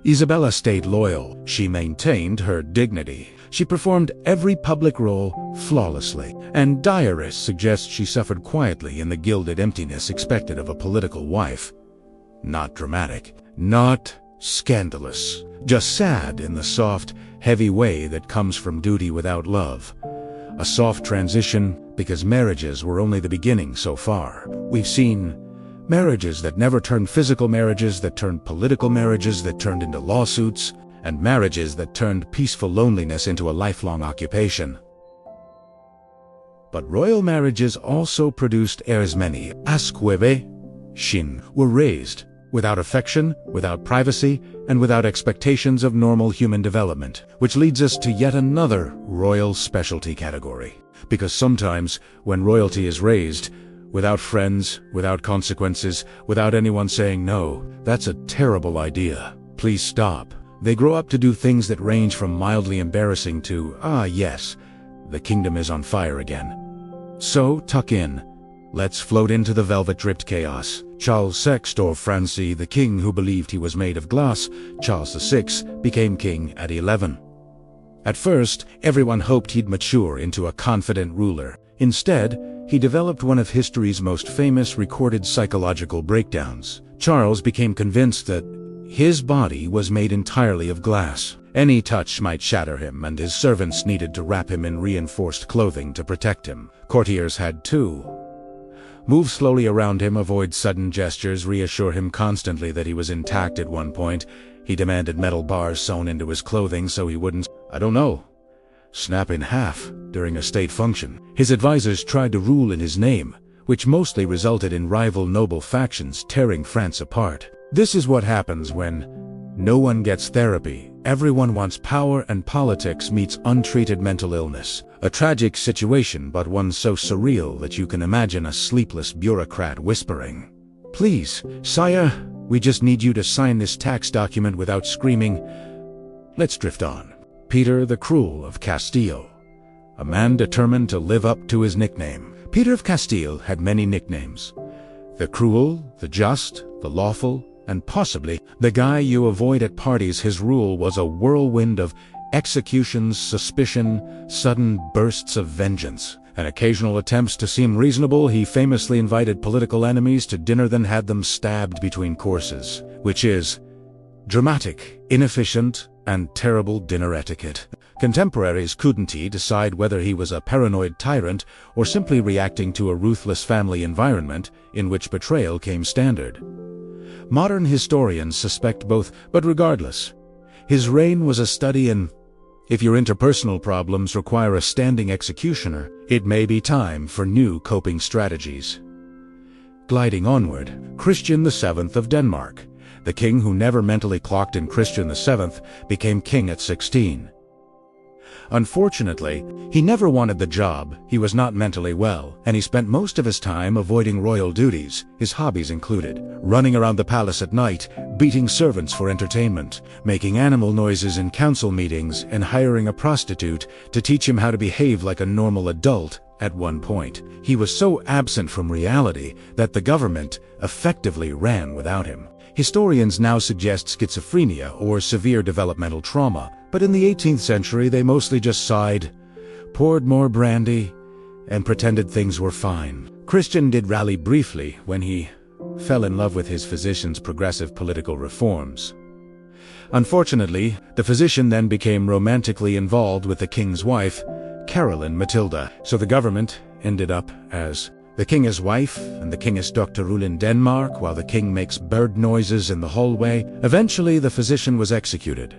Isabella stayed loyal. She maintained her dignity. She performed every public role flawlessly, and diarists suggest she suffered quietly in the gilded emptiness expected of a political wife. Not dramatic, not scandalous, just sad in the soft, heavy way that comes from duty without love. A soft transition because marriages were only the beginning so far. We've seen marriages that never turned physical, marriages that turned political, marriages that turned into lawsuits, and marriages that turned peaceful loneliness into a lifelong occupation. But royal marriages also produced heirs. Many asqueve shin were raised without affection, without privacy, and without expectations of normal human development, which leads us to yet another royal specialty category. Because sometimes, when royalty is raised, without friends, without consequences, without anyone saying no, that's a terrible idea. Please stop. They grow up to do things that range from mildly embarrassing to, yes, the kingdom is on fire again. So, tuck in. Let's float into the velvet-dripped chaos. Charles VI, or Francis, the king who believed he was made of glass, Charles VI, became king at 11. At first, everyone hoped he'd mature into a confident ruler. Instead, he developed one of history's most famous recorded psychological breakdowns. Charles became convinced that his body was made entirely of glass. Any touch might shatter him, and his servants needed to wrap him in reinforced clothing to protect him. Courtiers had too. Move slowly around him, avoid sudden gestures, reassure him constantly that he was intact. At one point, he demanded metal bars sewn into his clothing so he wouldn't, snap in half during a state function. His advisors tried to rule in his name, which mostly resulted in rival noble factions tearing France apart. This is what happens when no one gets therapy. Everyone wants power, and politics meets untreated mental illness. A tragic situation, but one so surreal that you can imagine a sleepless bureaucrat whispering, "Please, sire, we just need you to sign this tax document without screaming." Let's drift on. Peter the Cruel of Castile, a man determined to live up to his nickname. Peter of Castile had many nicknames: the Cruel, the Just, the Lawful, and possibly the guy you avoid at parties. His rule was a whirlwind of executions, suspicion, sudden bursts of vengeance, and occasional attempts to seem reasonable. He famously invited political enemies to dinner, then had them stabbed between courses, which is dramatic, inefficient, and terrible dinner etiquette. Contemporaries couldn't decide whether he was a paranoid tyrant or simply reacting to a ruthless family environment in which betrayal came standard. Modern historians suspect both, but regardless, his reign was a study in, if your interpersonal problems require a standing executioner, it may be time for new coping strategies. Gliding onward, Christian VII of Denmark. The king who never mentally clocked in. Christian VII became king at 16. Unfortunately, he never wanted the job. He was not mentally well, and he spent most of his time avoiding royal duties. His hobbies included running around the palace at night, beating servants for entertainment, making animal noises in council meetings, and hiring a prostitute to teach him how to behave like a normal adult. At one point, he was so absent from reality that the government effectively ran without him. Historians now suggest schizophrenia or severe developmental trauma, but in the 18th century they mostly just sighed, poured more brandy, and pretended things were fine. Christian did rally briefly when he fell in love with his physician's progressive political reforms. Unfortunately, the physician then became romantically involved with the king's wife, Caroline Matilda, so the government ended up as the king is wife and the king is Dr. Rule in Denmark, while the king makes bird noises in the hallway. Eventually the physician was executed.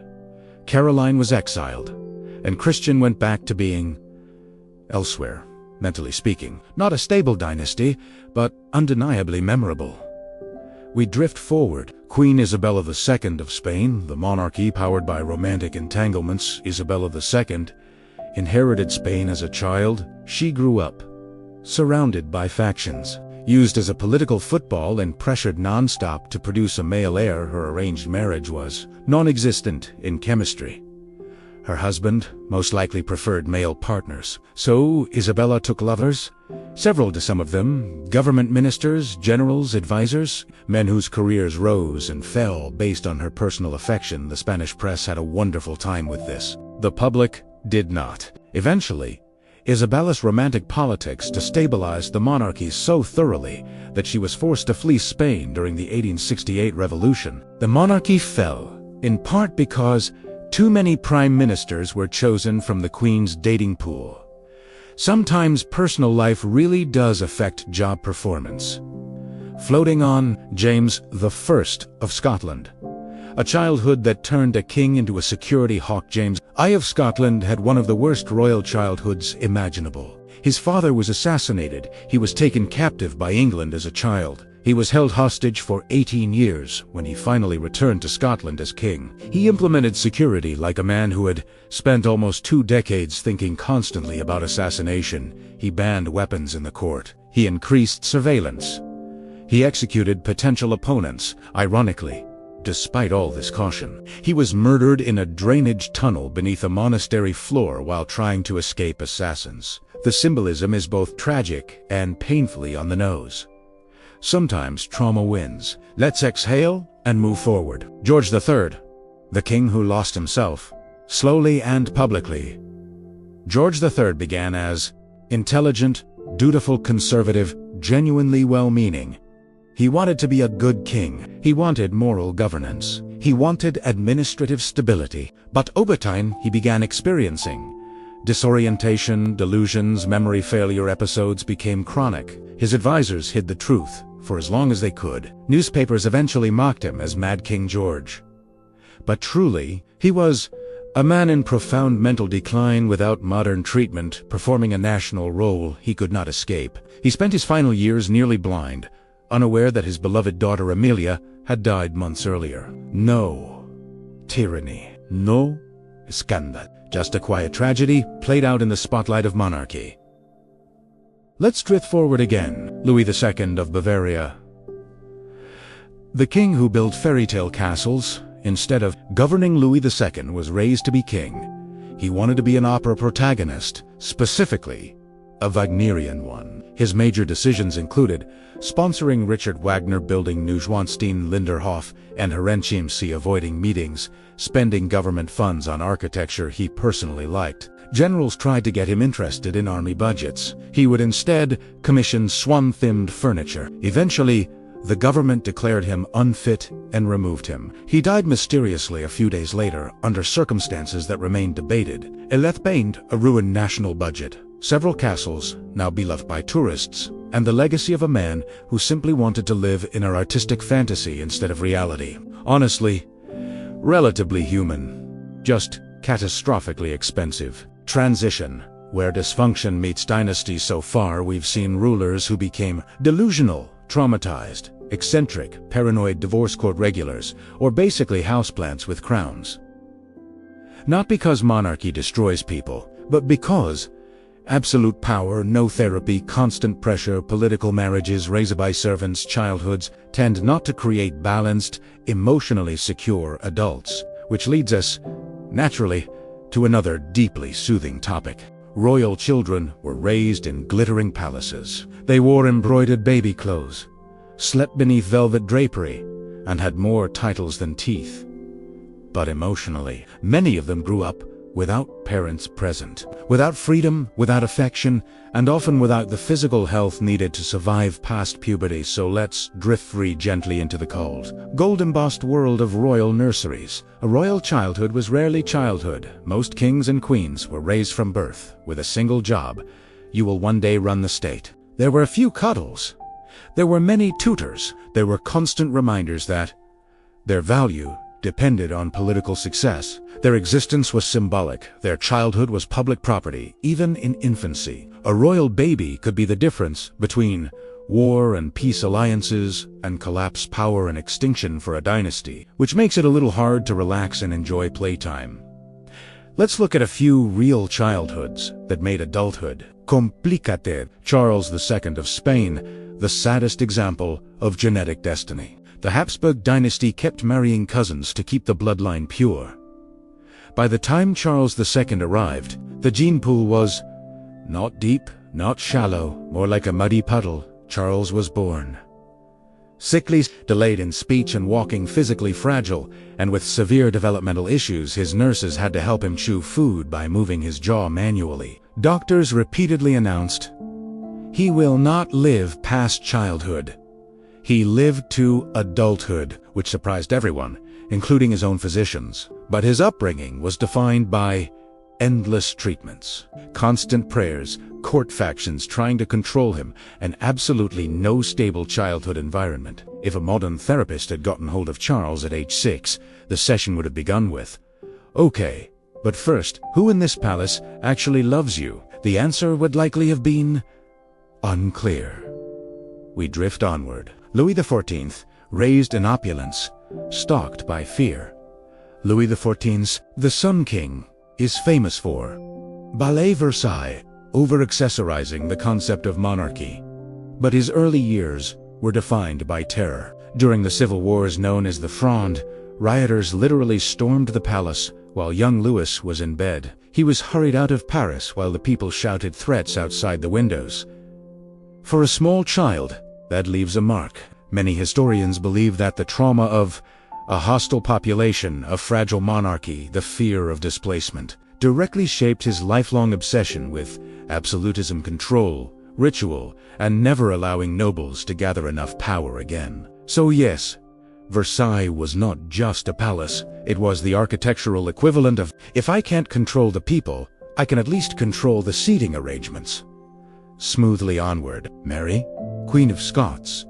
Caroline was exiled, and Christian went back to being elsewhere, mentally speaking. Not a stable dynasty, but undeniably memorable. We drift forward. Queen Isabella II of Spain, the monarchy powered by romantic entanglements. Isabella II inherited Spain as a child. She grew up surrounded by factions, used as a political football, and pressured non-stop to produce a male heir. Her arranged marriage was non-existent in chemistry. Her husband most likely preferred male partners, so Isabella took lovers, several to some of them, government ministers, generals, advisors, men whose careers rose and fell based on her personal affection. The Spanish press had a wonderful time with this. The public did not. Eventually, Isabella's romantic politics destabilized the monarchy so thoroughly that she was forced to flee Spain during the 1868 revolution. The monarchy fell, in part because too many prime ministers were chosen from the Queen's dating pool. Sometimes personal life really does affect job performance. Floating on, James I of Scotland. A childhood that turned a king into a security hawk. James I of Scotland had one of the worst royal childhoods imaginable. His father was assassinated. He was taken captive by England as a child. He was held hostage for 18 years when he finally returned to Scotland as king. He implemented security like a man who had spent almost 2 decades thinking constantly about assassination. He banned weapons in the court. He increased surveillance. He executed potential opponents. Ironically, despite all this caution, he was murdered in a drainage tunnel beneath a monastery floor while trying to escape assassins. The symbolism is both tragic and painfully on the nose. Sometimes trauma wins. Let's exhale and move forward. George III, the king who lost himself, slowly and publicly. George III began as intelligent, dutiful, conservative, genuinely well-meaning. He wanted to be a good king. He wanted moral governance. He wanted administrative stability. But over time, he began experiencing disorientation, delusions, memory failure episodes became chronic. His advisors hid the truth for as long as they could. Newspapers eventually mocked him as Mad King George. But truly, he was a man in profound mental decline without modern treatment, performing a national role he could not escape. He spent his final years nearly blind, unaware that his beloved daughter Amelia had died months earlier. No tyranny, no scandal, just a quiet tragedy played out in the spotlight of monarchy. Let's drift forward again. Louis II of Bavaria. The king who built fairy tale castles instead of governing, Louis II was raised to be king. He wanted to be an opera protagonist, specifically a Wagnerian one. His major decisions included sponsoring Richard Wagner, building Neuschwanstein, Linderhof, and Herrenchiemsee, avoiding meetings, spending government funds on architecture he personally liked. Generals tried to get him interested in army budgets. He would instead commission swan-themed furniture. Eventually, the government declared him unfit and removed him. He died mysteriously a few days later, under circumstances that remain debated. He left behind a ruined national budget, several castles now beloved by tourists, and the legacy of a man who simply wanted to live in an artistic fantasy instead of reality. Honestly, relatively human, just catastrophically expensive. Transition. Where dysfunction meets dynasty. So far, we've seen rulers who became delusional, traumatized, eccentric, paranoid divorce court regulars, or basically houseplants with crowns. Not because monarchy destroys people, but because absolute power, no therapy, constant pressure, political marriages, raised by servants, childhoods tend not to create balanced, emotionally secure adults, which leads us, naturally, to another deeply soothing topic. Royal children were raised in glittering palaces. They wore embroidered baby clothes, slept beneath velvet drapery, and had more titles than teeth. But emotionally, many of them grew up without parents present, without freedom, without affection, and often without the physical health needed to survive past puberty. So let's drift free gently into the cold, gold-embossed world of royal nurseries. A royal childhood was rarely childhood. Most kings and queens were raised from birth with a single job: you will one day run the state. There were a few cuddles. There were many tutors. There were constant reminders that their value depended on political success. Their existence was symbolic. Their childhood was public property, even in infancy. A royal baby could be the difference between war and peace alliances and collapse, power, and extinction for a dynasty, which makes it a little hard to relax and enjoy playtime. Let's look at a few real childhoods that made adulthood complicated. Charles II of Spain, the saddest example of genetic destiny. The Habsburg dynasty kept marrying cousins to keep the bloodline pure. By the time Charles II arrived, the gene pool was not deep, not shallow, more like a muddy puddle. Charles was born sickly, delayed in speech and walking, physically fragile, and with severe developmental issues. His nurses had to help him chew food by moving his jaw manually. Doctors repeatedly announced, "He will not live past childhood." He lived to adulthood, which surprised everyone, including his own physicians. But his upbringing was defined by endless treatments, constant prayers, court factions trying to control him, and absolutely no stable childhood environment. If a modern therapist had gotten hold of Charles at age 6, the session would have begun with, "Okay, but first, who in this palace actually loves you?" The answer would likely have been unclear. We drift onward. Louis XIV, raised in opulence, stalked by fear. Louis XIV's The Sun King is famous for Ballet Versailles, over-accessorizing the concept of monarchy. But his early years were defined by terror. During the civil wars known as the Fronde, rioters literally stormed the palace while young Louis was in bed. He was hurried out of Paris while the people shouted threats outside the windows. For a small child, that leaves a mark. Many historians believe that the trauma of a hostile population, a fragile monarchy, the fear of displacement, directly shaped his lifelong obsession with absolutism, control, ritual, and never allowing nobles to gather enough power again. So yes, Versailles was not just a palace, it was the architectural equivalent of, if I can't control the people, I can at least control the seating arrangements. Smoothly onward, Mary, Queen of Scots.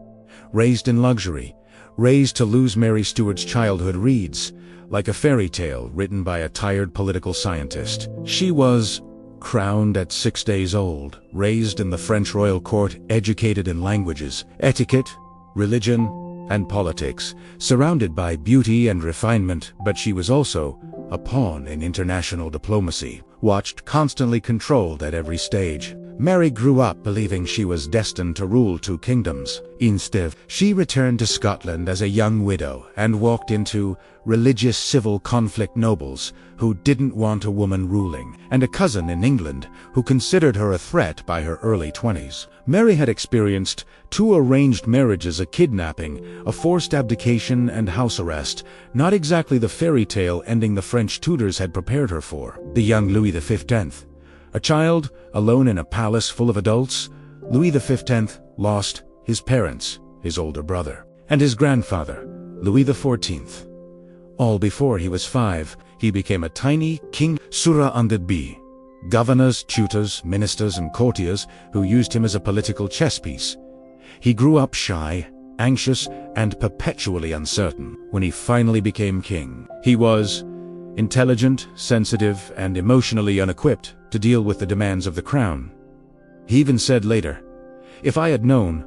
Raised in luxury, raised to lose Mary Stuart's childhood reads, like a fairy tale written by a tired political scientist. She was crowned at 6 days old, raised in the French royal court, educated in languages, etiquette, religion, and politics, surrounded by beauty and refinement, but she was also a pawn in international diplomacy, watched, constantly controlled at every stage. Mary grew up believing she was destined to rule 2 kingdoms. Instead, she returned to Scotland as a young widow and walked into religious civil conflict nobles who didn't want a woman ruling, and a cousin in England who considered her a threat by her early 20s. Mary had experienced 2 arranged marriages, a kidnapping, a forced abdication, and house arrest, not exactly the fairy tale ending the French tutors had prepared her for. The young Louis XV. A child, alone in a palace full of adults, Louis XV lost his parents, his older brother, and his grandfather, Louis XIV. All before he was 5, he became a tiny king surrounded governors, tutors, ministers, and courtiers who used him as a political chess piece. He grew up shy, anxious, and perpetually uncertain. When he finally became king, he was intelligent, sensitive, and emotionally unequipped to deal with the demands of the crown. He even said later, "If I had known,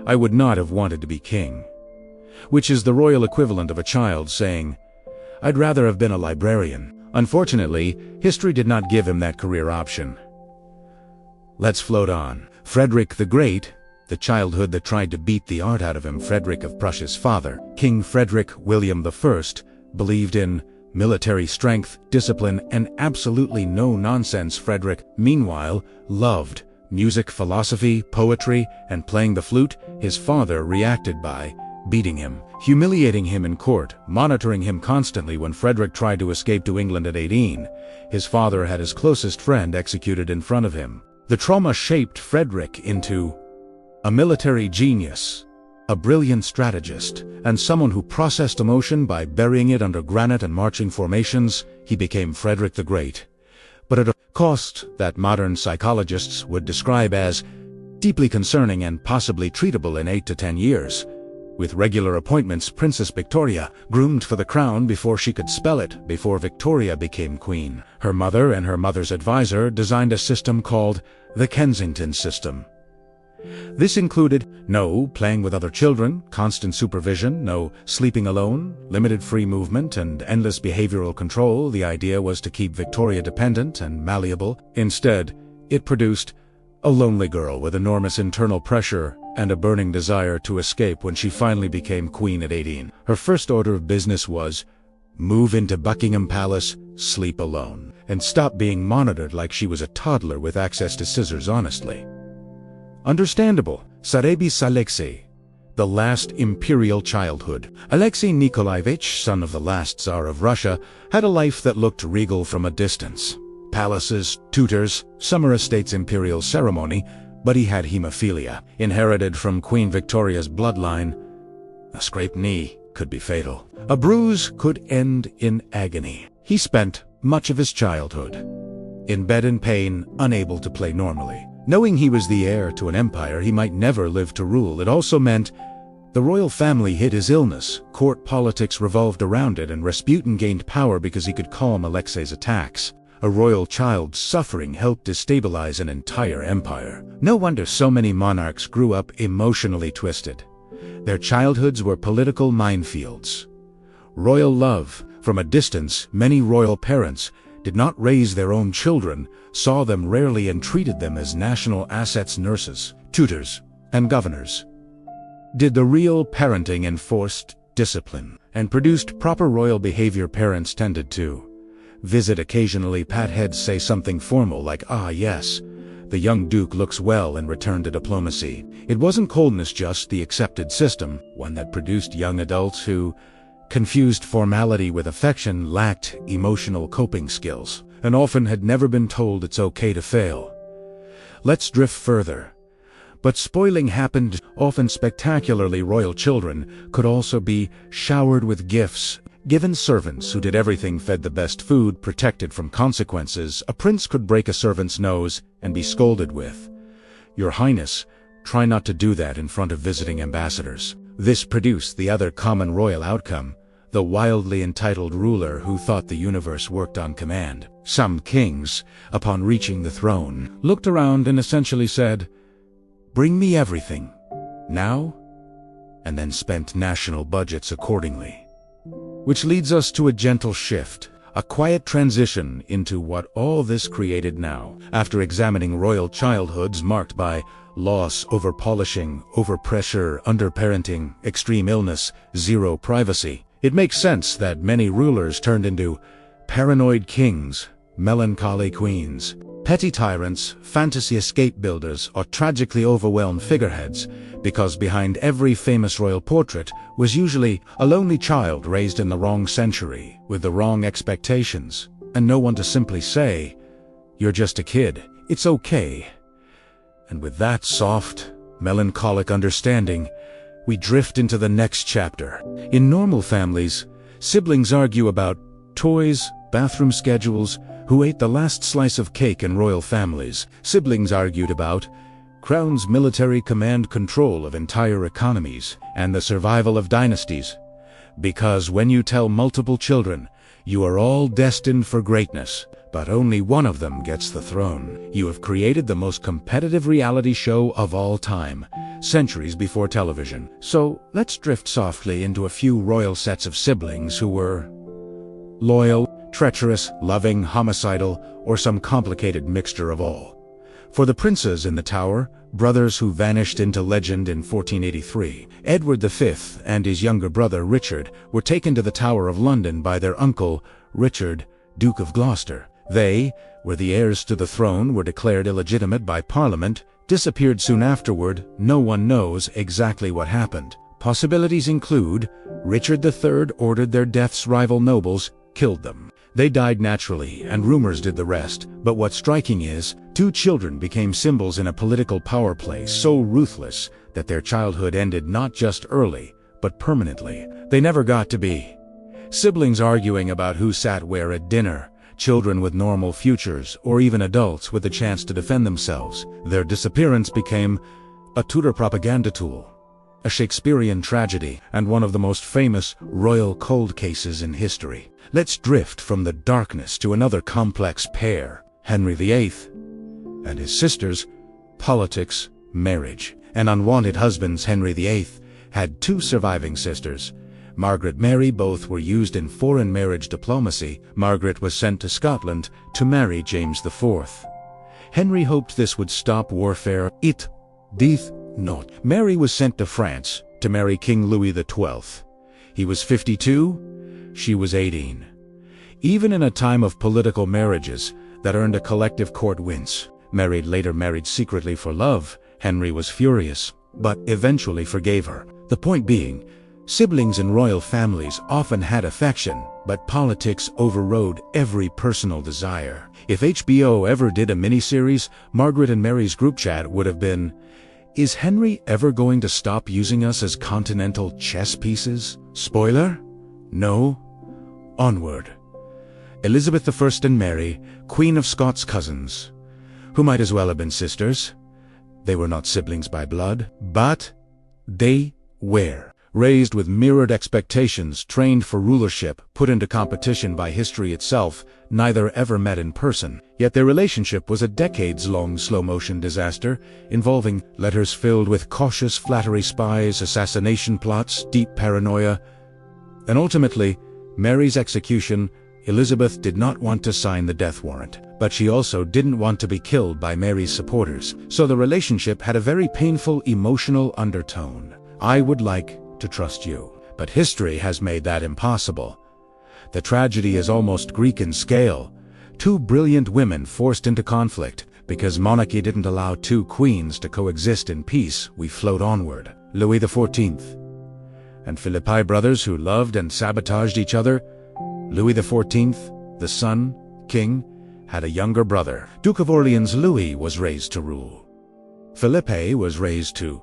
I would not have wanted to be king," which is the royal equivalent of a child saying, "I'd rather have been a librarian." Unfortunately, history did not give him that career option. Let's float on. Frederick the Great, the childhood that tried to beat the art out of him. Frederick of Prussia's father, King Frederick William I, believed in military strength, discipline, and absolutely no-nonsense. Frederick, meanwhile, loved music, philosophy, poetry, and playing the flute. His father reacted by beating him, humiliating him in court, monitoring him constantly. When Frederick tried to escape to England at 18, his father had his closest friend executed in front of him. The trauma shaped Frederick into a military genius, a brilliant strategist, and someone who processed emotion by burying it under granite and marching formations. He became Frederick the Great, but at a cost that modern psychologists would describe as deeply concerning and possibly treatable in 8 to 10 years. With regular appointments, Princess Victoria, groomed for the crown before she could spell it, before Victoria became queen. Her mother and her mother's advisor designed a system called the Kensington system. This included no playing with other children, constant supervision, no sleeping alone, limited free movement, and endless behavioral control. The idea was to keep Victoria dependent and malleable. Instead, it produced a lonely girl with enormous internal pressure and a burning desire to escape. When she finally became queen at 18, her first order of business was move into Buckingham Palace, sleep alone, and stop being monitored like she was a toddler with access to scissors. Honestly understandable. Tsarevich Alexei, the last imperial childhood. Alexei Nikolaevich, son of the last Tsar of Russia, had a life that looked regal from a distance. Palaces, tutors, summer estates, imperial ceremony, but he had hemophilia, inherited from Queen Victoria's bloodline. A scraped knee could be fatal. A bruise could end in agony. He spent much of his childhood in bed in pain, unable to play normally. Knowing he was the heir to an empire he might never live to rule, it also meant the royal family hid his illness, court politics revolved around it, and Rasputin gained power because he could calm Alexei's attacks. A royal child's suffering helped destabilize an entire empire. No wonder so many monarchs grew up emotionally twisted. Their childhoods were political minefields. Royal love. From a distance, many royal parents did not raise their own children, saw them rarely, and treated them as national assets. Nurses, tutors, and governors did the real parenting, enforced discipline, and produced proper royal behavior. Parents tended to visit occasionally, pat heads, say something formal like, "Ah yes, the young duke looks well," and return to diplomacy. It wasn't coldness, just the accepted system, one that produced young adults who confused formality with affection, lacked emotional coping skills, and often had never been told it's okay to fail. Let's drift further. But spoiling happened. Often spectacularly royal children could also be showered with gifts, given servants who did everything, fed the best food, protected from consequences. A prince could break a servant's nose and be scolded with, "Your Highness, try not to do that in front of visiting ambassadors." This produced the other common royal outcome, the wildly entitled ruler who thought the universe worked on command. Some kings, upon reaching the throne, looked around and essentially said, "Bring me everything, now," and then spent national budgets accordingly. Which leads us to a gentle shift, a quiet transition into what all this created now. After examining royal childhoods marked by loss, overpolishing, overpressure, underparenting, extreme illness, zero privacy, it makes sense that many rulers turned into paranoid kings, melancholy queens, petty tyrants, fantasy escape builders, or tragically overwhelmed figureheads, because behind every famous royal portrait was usually a lonely child raised in the wrong century, with the wrong expectations, and no one to simply say, "You're just a kid, it's okay." And with that soft, melancholic understanding, we drift into the next chapter. In normal families, siblings argue about toys, bathroom schedules, who ate the last slice of cake. In royal families, siblings argued about crown's military command, control of entire economies, and the survival of dynasties. Because when you tell multiple children, you are all destined for greatness, but only one of them gets the throne, you have created the most competitive reality show of all time, centuries before television. So let's drift softly into a few royal sets of siblings who were loyal, treacherous, loving, homicidal, or some complicated mixture of all. For the princes in the Tower, brothers who vanished into legend in 1483, Edward V and his younger brother Richard were taken to the Tower of London by their uncle, Richard, Duke of Gloucester. They, were the heirs to the throne, were declared illegitimate by Parliament, disappeared soon afterward. No one knows exactly what happened. Possibilities include Richard III ordered their deaths, rival nobles killed them. They died naturally, and rumors did the rest. But what's striking is, two children became symbols in a political power play so ruthless that their childhood ended not just early, but permanently. They never got to be siblings arguing about who sat where at dinner, children with normal futures, or even adults with the chance to defend themselves. Their disappearance became a Tudor propaganda tool, a Shakespearean tragedy, and one of the most famous royal cold cases in history. Let's drift from the darkness to another complex pair, Henry VIII and his sisters, politics, marriage, and unwanted husbands. Henry VIII had two surviving sisters, Margaret, Mary. Both were used in foreign marriage diplomacy. Margaret was sent to Scotland to marry James IV. Henry hoped this would stop warfare. It did not. Mary was sent to France to marry King Louis XII. He was 52, she was 18. Even in a time of political marriages that earned a collective court wince, Mary later married secretly for love. Henry was furious, but eventually forgave her. The point being, siblings in royal families often had affection, but politics overrode every personal desire. If HBO ever did a miniseries, Margaret and Mary's group chat would have been, "Is Henry ever going to stop using us as continental chess pieces?" Spoiler? No. Onward. Elizabeth I and Mary, Queen of Scots, cousins, who might as well have been sisters. They were not siblings by blood, but they were. Raised with mirrored expectations, trained for rulership, put into competition by history itself, neither ever met in person. Yet their relationship was a decades-long slow-motion disaster, involving letters filled with cautious flattery, spies, assassination plots, deep paranoia, and ultimately, Mary's execution. Elizabeth did not want to sign the death warrant, but she also didn't want to be killed by Mary's supporters, so the relationship had a very painful emotional undertone. I would like to trust you, but history has made that impossible. The tragedy is almost Greek in scale. Two brilliant women forced into conflict. Because monarchy didn't allow two queens to coexist in peace, we float onward. Louis XIV and Philippi brothers who loved and sabotaged each other. Louis XIV, the son, king, had a younger brother. Duke of Orleans Louis was raised to rule. Felipe was raised to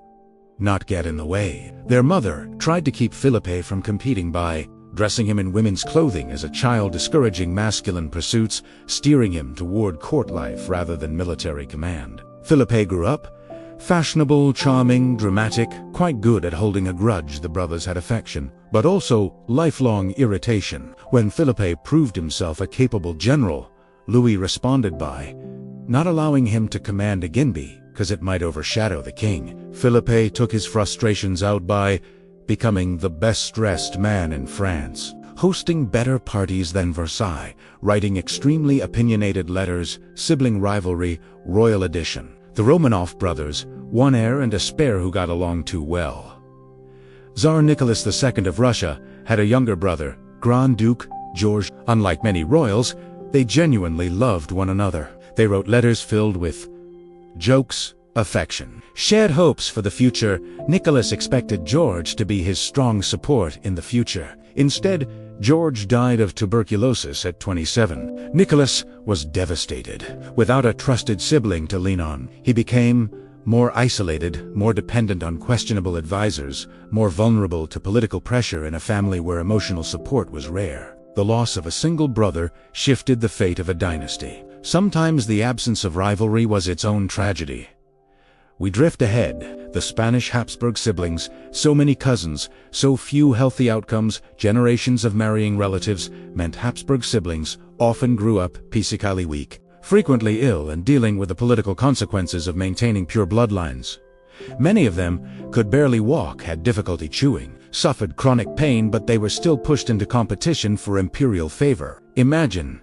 not get in the way. Their mother tried to keep Felipe from competing by dressing him in women's clothing as a child, discouraging masculine pursuits, steering him toward court life rather than military command. Felipe grew up fashionable, charming, dramatic, quite good at holding a grudge the brothers had affection, but also lifelong irritation. When Felipe proved himself a capable general, Louis responded by not allowing him to command a Ginby, because it might overshadow the king. Felipe took his frustrations out by becoming the best-dressed man in France, hosting better parties than Versailles, writing extremely opinionated letters, sibling rivalry, royal edition. The Romanov brothers, one heir and a spare who got along too well. Tsar Nicholas II of Russia had a younger brother, Grand Duke George. Unlike many royals, they genuinely loved one another. They wrote letters filled with jokes, affection, shared hopes for the future. Nicholas expected George to be his strong support in the future. Instead, George died of tuberculosis at 27. Nicholas was devastated. Without a trusted sibling to lean on, he became more isolated, more dependent on questionable advisors, more vulnerable to political pressure in a family where emotional support was rare. The loss of a single brother shifted the fate of a dynasty. Sometimes the absence of rivalry was its own tragedy. We drift ahead. The Spanish Habsburg siblings, so many cousins, so few healthy outcomes, generations of marrying relatives, meant Habsburg siblings often grew up physically weak, frequently ill and dealing with the political consequences of maintaining pure bloodlines. Many of them could barely walk, had difficulty chewing, suffered chronic pain, but they were still pushed into competition for imperial favor. Imagine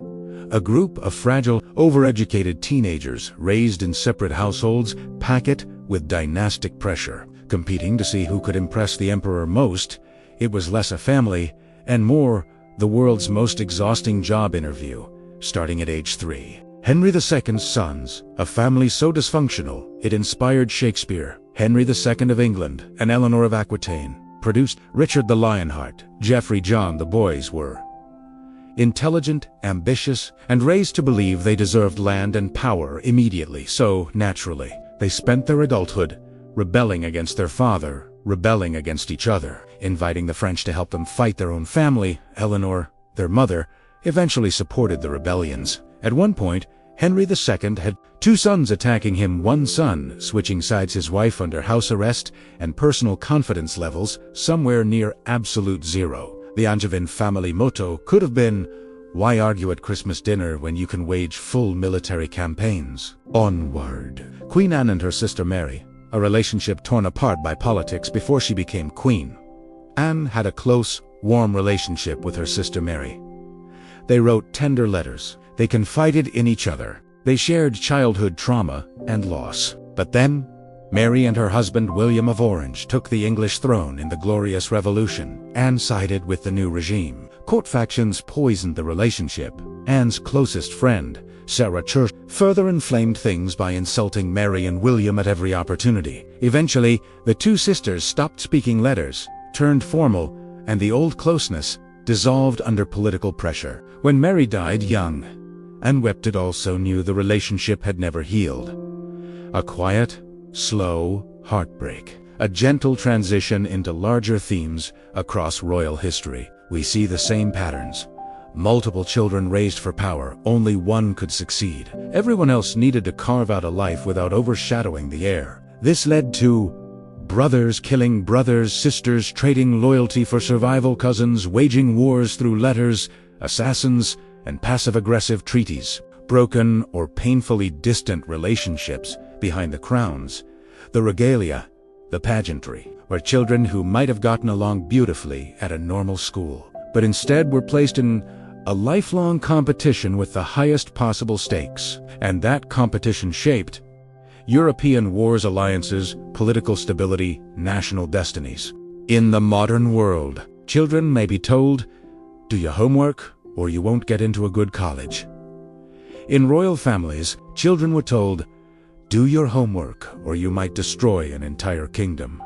a group of fragile, overeducated teenagers raised in separate households, packet with dynastic pressure, competing to see who could impress the emperor most. It was less a family and more the world's most exhausting job interview, starting at age 3. Henry II's sons, a family so dysfunctional it inspired Shakespeare. Henry II of England and Eleanor of Aquitaine produced Richard the Lionheart. Geoffrey John. The boys were intelligent, ambitious, and raised to believe they deserved land and power immediately, so naturally, they spent their adulthood rebelling against their father, rebelling against each other, inviting the French to help them fight their own family. Eleanor, their mother, eventually supported the rebellions. At one point, Henry II had 2 sons attacking him, one son switching sides, his wife under house arrest, and personal confidence levels somewhere near absolute zero. The Angevin family motto could have been, "Why argue at Christmas dinner when you can wage full military campaigns?" Onward. Queen Anne and her sister Mary, a relationship torn apart by politics before she became queen. Anne had a close, warm relationship with her sister Mary. They wrote tender letters. They confided in each other. They shared childhood trauma and loss. But then, Mary and her husband William of Orange took the English throne in the Glorious Revolution. Anne sided with the new regime. Court factions poisoned the relationship. Anne's closest friend, Sarah Church, further inflamed things by insulting Mary and William at every opportunity. Eventually, the 2 sisters stopped speaking letters, turned formal, and the old closeness dissolved under political pressure. When Mary died young, Anne wept. It also knew the relationship had never healed. A quiet, slow heartbreak. A gentle transition into larger themes across royal history. We see the same patterns. Multiple children raised for power, only one could succeed. Everyone else needed to carve out a life without overshadowing the heir. This led to brothers killing brothers, sisters trading loyalty for survival, cousins waging wars through letters, assassins, and passive-aggressive treaties, broken or painfully distant relationships behind the crowns, the regalia, the pageantry, where children who might have gotten along beautifully at a normal school, but instead were placed in a lifelong competition with the highest possible stakes. And that competition shaped European wars, alliances, political stability, national destinies. In the modern world, children may be told, "Do your homework, or you won't get into a good college." In royal families, children were told, "Do your homework, or you might destroy an entire kingdom."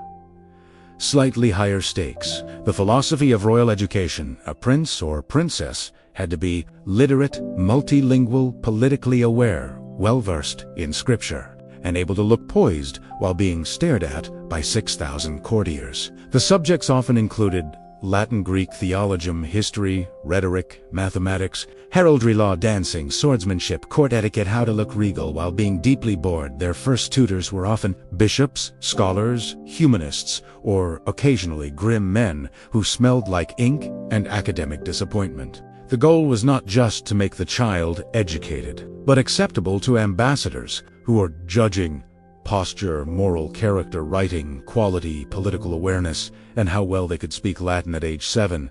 Slightly higher stakes. The philosophy of royal education: a prince or princess had to be literate, multilingual, politically aware, well-versed in scripture. and able to look poised while being stared at by 6,000 courtiers. The subjects often included Latin, Greek, theologium, history, rhetoric, mathematics, heraldry, law, dancing, swordsmanship, court etiquette, how to look regal while being deeply bored. Their first tutors were often bishops, scholars, humanists, or occasionally grim men who smelled like ink and academic disappointment. The goal was not just to make the child educated, but acceptable to ambassadors who were judging posture, moral character, writing, quality, political awareness, and how well they could speak Latin at age 7.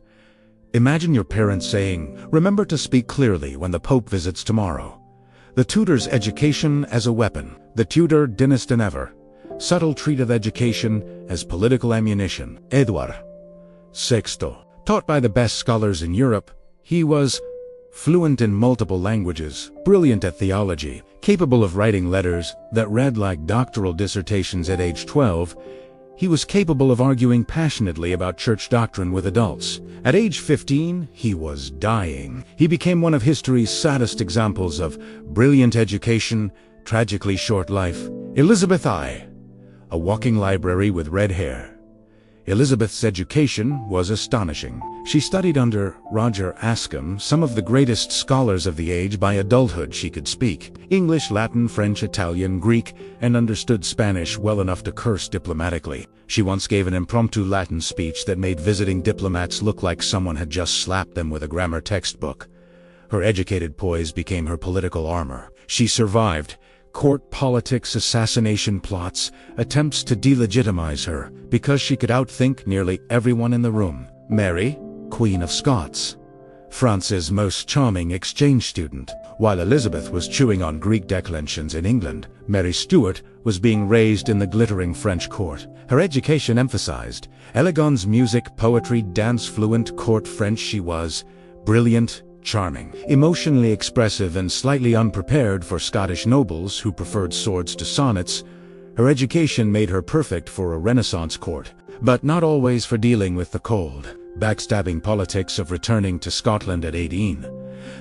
Imagine your parents saying, "Remember to speak clearly when the Pope visits tomorrow." The tutor's education as a weapon. The tutor dynasty never. Subtle treated education as political ammunition. Edward VI. Taught by the best scholars in Europe, he was fluent in multiple languages, brilliant at theology, capable of writing letters that read like doctoral dissertations at age 12. He was capable of arguing passionately about church doctrine with adults. At age 15, he was dying. He became one of history's saddest examples of brilliant education, tragically short life. Elizabeth I. A walking library with red hair. Elizabeth's education was astonishing. She studied under Roger Ascham, some of the greatest scholars of the age. By adulthood she could speak English, Latin, French, Italian, Greek, and understood Spanish well enough to curse diplomatically. She once gave an impromptu Latin speech that made visiting diplomats look like someone had just slapped them with a grammar textbook. Her educated poise became her political armor. She survived court politics, assassination plots, attempts to delegitimize her, because she could outthink nearly everyone in the room. Mary, Queen of Scots, France's most charming exchange student. While Elizabeth was chewing on Greek declensions in England, Mary Stuart was being raised in the glittering French court. Her education emphasized elegance, music, poetry, dance, fluent court French. She was brilliant, charming, emotionally expressive, and slightly unprepared for Scottish nobles who preferred swords to sonnets. Her education made her perfect for a Renaissance court, but not always for dealing with the cold, backstabbing politics of returning to Scotland at 18.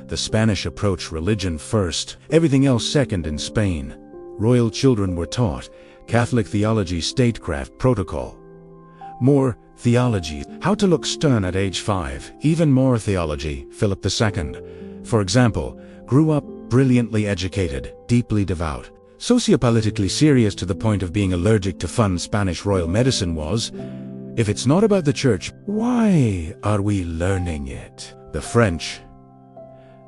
The Spanish approach: religion first, everything else second. In Spain, royal children were taught Catholic theology, statecraft, protocol. More theology, how to look stern at age 5, even more theology. Philip II, for example, grew up brilliantly educated, deeply devout, sociopolitically serious to the point of being allergic to fun. Spanish royal medicine was, if it's not about the church, why are we learning it? The French,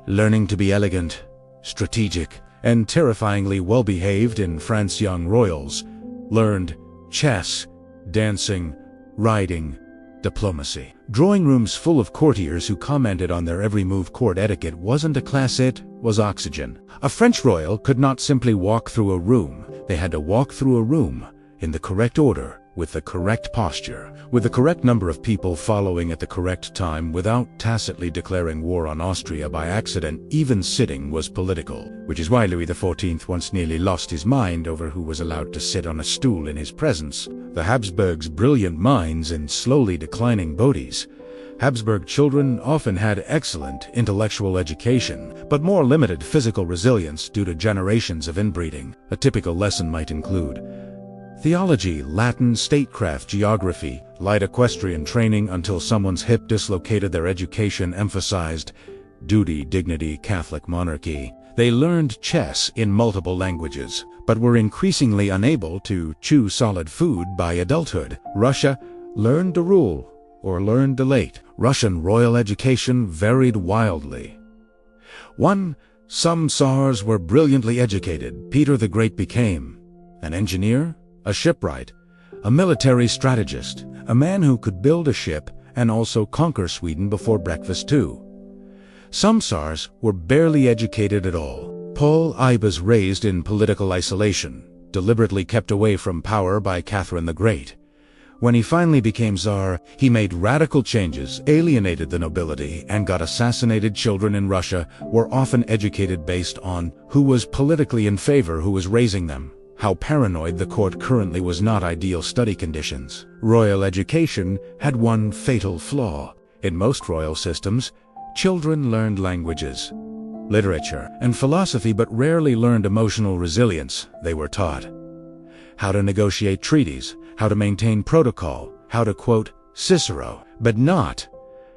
learning to be elegant, strategic, and terrifyingly well-behaved. In France, young royals learned chess, dancing, riding, diplomacy. Drawing rooms full of courtiers who commented on their every move. Court etiquette wasn't a class, it was oxygen. A French royal could not simply walk through a room. They had to walk through a room in the correct order, with the correct posture, with the correct number of people following at the correct time, without tacitly declaring war on Austria by accident. Even sitting was political, which is why Louis XIV once nearly lost his mind over who was allowed to sit on a stool in his presence. The Habsburgs' brilliant minds and slowly declining bodies. Habsburg children often had excellent intellectual education, but more limited physical resilience due to generations of inbreeding. A typical lesson might include theology, Latin, statecraft, geography, light equestrian training until someone's hip dislocated. Their education emphasized duty, dignity, Catholic monarchy. They learned chess in multiple languages, but were increasingly unable to chew solid food by adulthood. Russia learned to rule, or learned to late. Russian royal education varied wildly. 1. Some Tsars were brilliantly educated. Peter the Great became an engineer, a shipwright, a military strategist, a man who could build a ship and also conquer Sweden before breakfast too. Some Tsars were barely educated at all. Paul I was raised in political isolation, deliberately kept away from power by Catherine the Great. When he finally became Tsar, he made radical changes, alienated the nobility, and got assassinated. Children in Russia were often educated based on who was politically in favor, who was raising them. How paranoid the court currently was not ideal study conditions. Royal education had one fatal flaw. In most royal systems, children learned languages literature, and philosophy, but rarely learned emotional resilience. They were taught how to negotiate treaties, how to maintain protocol, how to quote Cicero, but not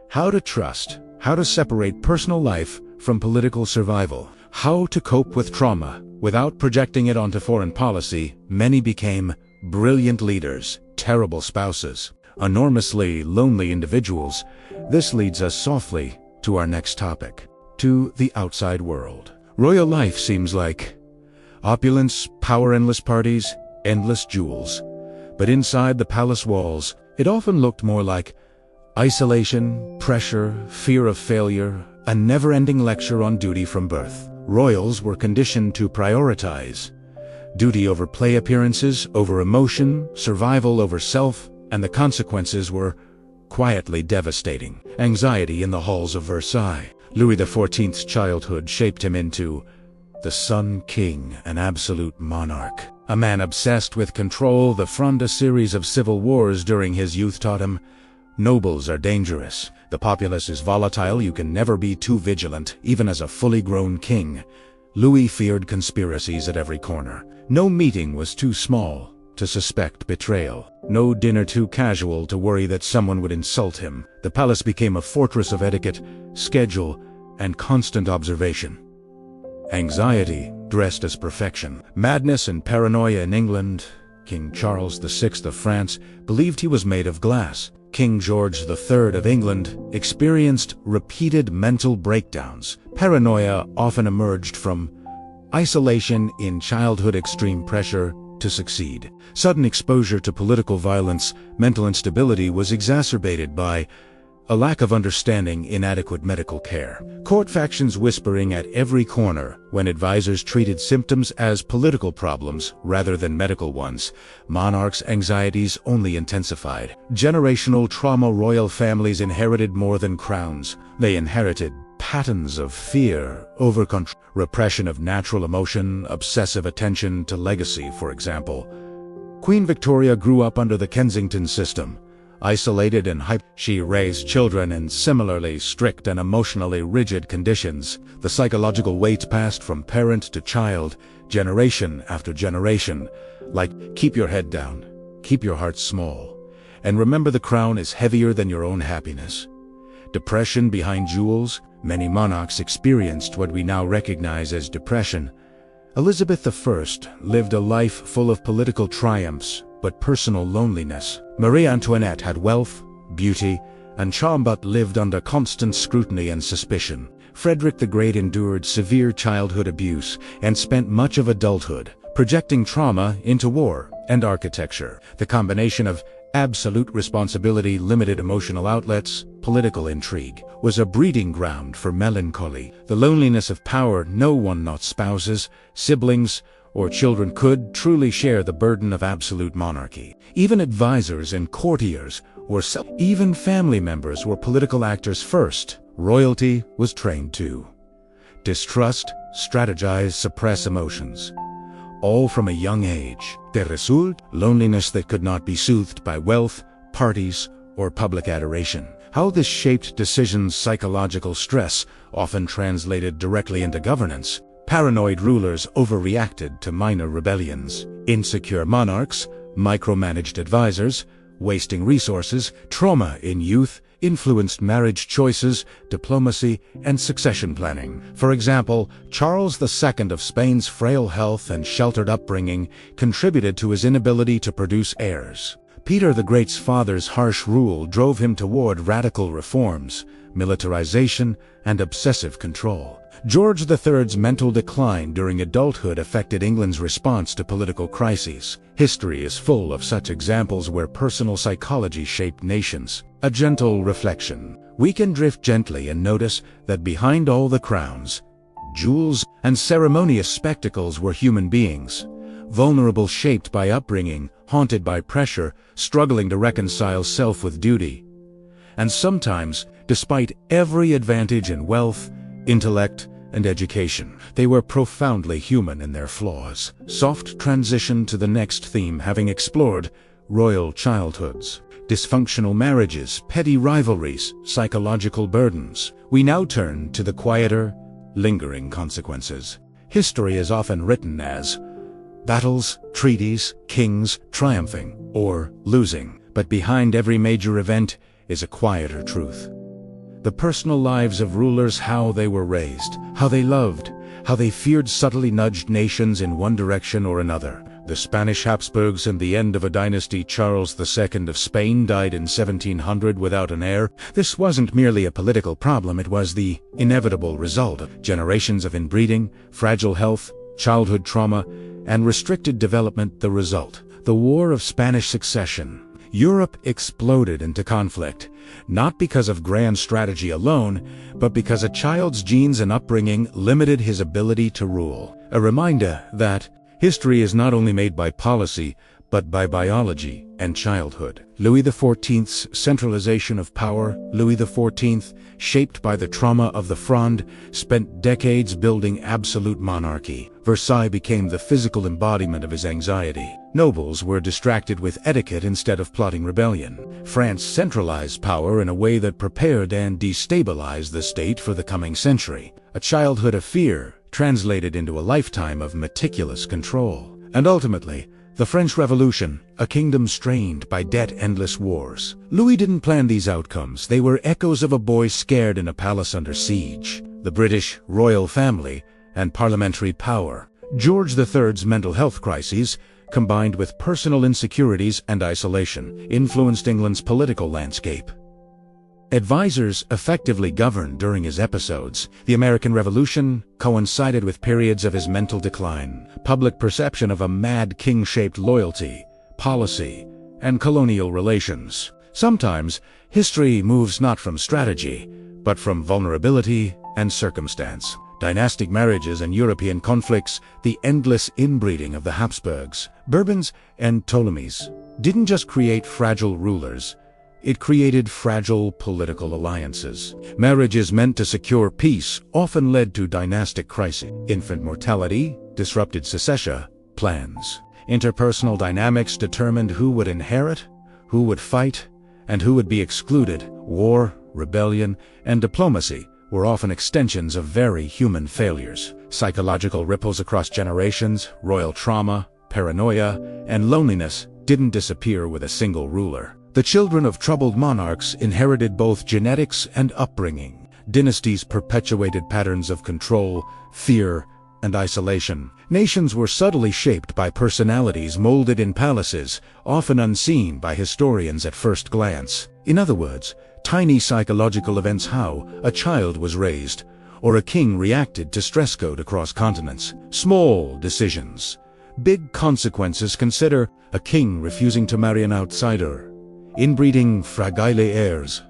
how to trust, how to separate personal life from political survival, how to cope with trauma without projecting it onto foreign policy. Many became brilliant leaders, terrible spouses, enormously lonely individuals. This leads us softly to our next topic, to the outside world. Royal life seems like opulence, power, endless parties, endless jewels. But inside the palace walls, it often looked more like isolation, pressure, fear of failure, a never-ending lecture on duty from birth. Royals were conditioned to prioritize duty over play, appearances over emotion, survival over self, and the consequences were quietly devastating. Anxiety in the halls of Versailles. Louis XIV's childhood shaped him into the Sun King, an absolute monarch. A man obsessed with control. The front a series of civil wars during his youth taught him nobles are dangerous. The populace is volatile. You can never be too vigilant, even as a fully grown king. Louis feared conspiracies at every corner. No meeting was too small to suspect betrayal. No dinner too casual to worry that someone would insult him. The palace became a fortress of etiquette, schedule, and constant observation. Anxiety dressed as perfection. Madness and paranoia in England. King Charles VI of France believed he was made of glass. King George III of England experienced repeated mental breakdowns. Paranoia often emerged from isolation in childhood, extreme pressure to succeed. Sudden exposure to political violence. Mental instability was exacerbated by a lack of understanding, inadequate medical care. Court factions whispering at every corner. When advisors treated symptoms as political problems rather than medical ones, monarchs' anxieties only intensified. Generational trauma. Royal families inherited more than crowns. They inherited patterns of fear, overcontrol, repression of natural emotion, obsessive attention to legacy. For example, Queen Victoria grew up under the Kensington system, isolated and hyped. She raised children in similarly strict and emotionally rigid conditions. The psychological weight passed from parent to child, generation after generation. Like, keep your head down, keep your heart small, and remember the crown is heavier than your own happiness. Depression behind jewels. Many monarchs experienced what we now recognize as depression. Elizabeth I lived a life full of political triumphs, but personal loneliness. Marie Antoinette had wealth, beauty, and charm, but lived under constant scrutiny and suspicion. Frederick the Great endured severe childhood abuse and spent much of adulthood projecting trauma into war and architecture. The combination of absolute responsibility, limited emotional outlets, political intrigue, was a breeding ground for melancholy. The loneliness of power. No one, not spouses, siblings, or children, could truly share the burden of absolute monarchy. Even advisors and courtiers were even family members were political actors first. Royalty was trained to distrust, strategize, suppress emotions, all from a young age. The result? Loneliness that could not be soothed by wealth, parties, or public adoration. How this shaped decisions. Psychological stress often translated directly into governance. Paranoid rulers overreacted to minor rebellions. Insecure monarchs micromanaged advisors, wasting resources. Trauma in youth influenced marriage choices, diplomacy, and succession planning. For example, Charles II of Spain's frail health and sheltered upbringing contributed to his inability to produce heirs. Peter the Great's father's harsh rule drove him toward radical reforms, militarization, and obsessive control. George III's mental decline during adulthood affected England's response to political crises. History is full of such examples where personal psychology shaped nations. A gentle reflection. We can drift gently and notice that behind all the crowns, jewels, and ceremonious spectacles were human beings, vulnerable, shaped by upbringing, haunted by pressure, struggling to reconcile self with duty. And sometimes, despite every advantage in wealth, intellect, and education, they were profoundly human in their flaws. Soft transition to the next theme. Having explored royal childhoods, dysfunctional marriages, petty rivalries, psychological burdens, we now turn to the quieter, lingering consequences. History is often written as battles, treaties, kings triumphing or losing, but behind every major event is a quieter truth. The personal lives of rulers, how they were raised, how they loved, how they feared subtly nudged nations in one direction or another. The Spanish Habsburgs and the end of a dynasty. Charles II of Spain died in 1700 without an heir. This wasn't merely a political problem, it was the inevitable result of generations of inbreeding, fragile health, childhood trauma, and restricted development. The result, the War of Spanish Succession. Europe exploded into conflict, not because of grand strategy alone, but because a child's genes and upbringing limited his ability to rule. A reminder that history is not only made by policy, but by biology and childhood. Louis XIV's centralization of power. Louis XIV, shaped by the trauma of the Fronde, spent decades building absolute monarchy. Versailles became the physical embodiment of his anxiety. Nobles were distracted with etiquette instead of plotting rebellion. France centralized power in a way that prepared and destabilized the state for the coming century. A childhood of fear translated into a lifetime of meticulous control. And ultimately, the French Revolution, a kingdom strained by debt, endless wars. Louis didn't plan these outcomes. They were echoes of a boy scared in a palace under siege. The British royal family and parliamentary power. George III's mental health crises, combined with personal insecurities and isolation, influenced England's political landscape. Advisors effectively governed during his episodes. The American Revolution coincided with periods of his mental decline. Public perception of a mad king shaped loyalty, policy, and colonial relations. Sometimes, history moves not from strategy, but from vulnerability and circumstance. Dynastic marriages and European conflicts, the endless inbreeding of the Habsburgs, Bourbons, and Ptolemies, didn't just create fragile rulers. It created fragile political alliances. Marriages meant to secure peace often led to dynastic crises. Infant mortality disrupted succession plans. Interpersonal dynamics determined who would inherit, who would fight, and who would be excluded. War, rebellion, and diplomacy were often extensions of very human failures. Psychological ripples across generations, royal trauma, paranoia, and loneliness didn't disappear with a single ruler. The children of troubled monarchs inherited both genetics and upbringing. Dynasties perpetuated patterns of control, fear, and isolation. Nations were subtly shaped by personalities molded in palaces, often unseen by historians at first glance. In other words, tiny psychological events: how a child was raised, or a king reacted to stress code across continents. Small decisions, big consequences. Consider a king refusing to marry an outsider. Inbreeding fragile heirs.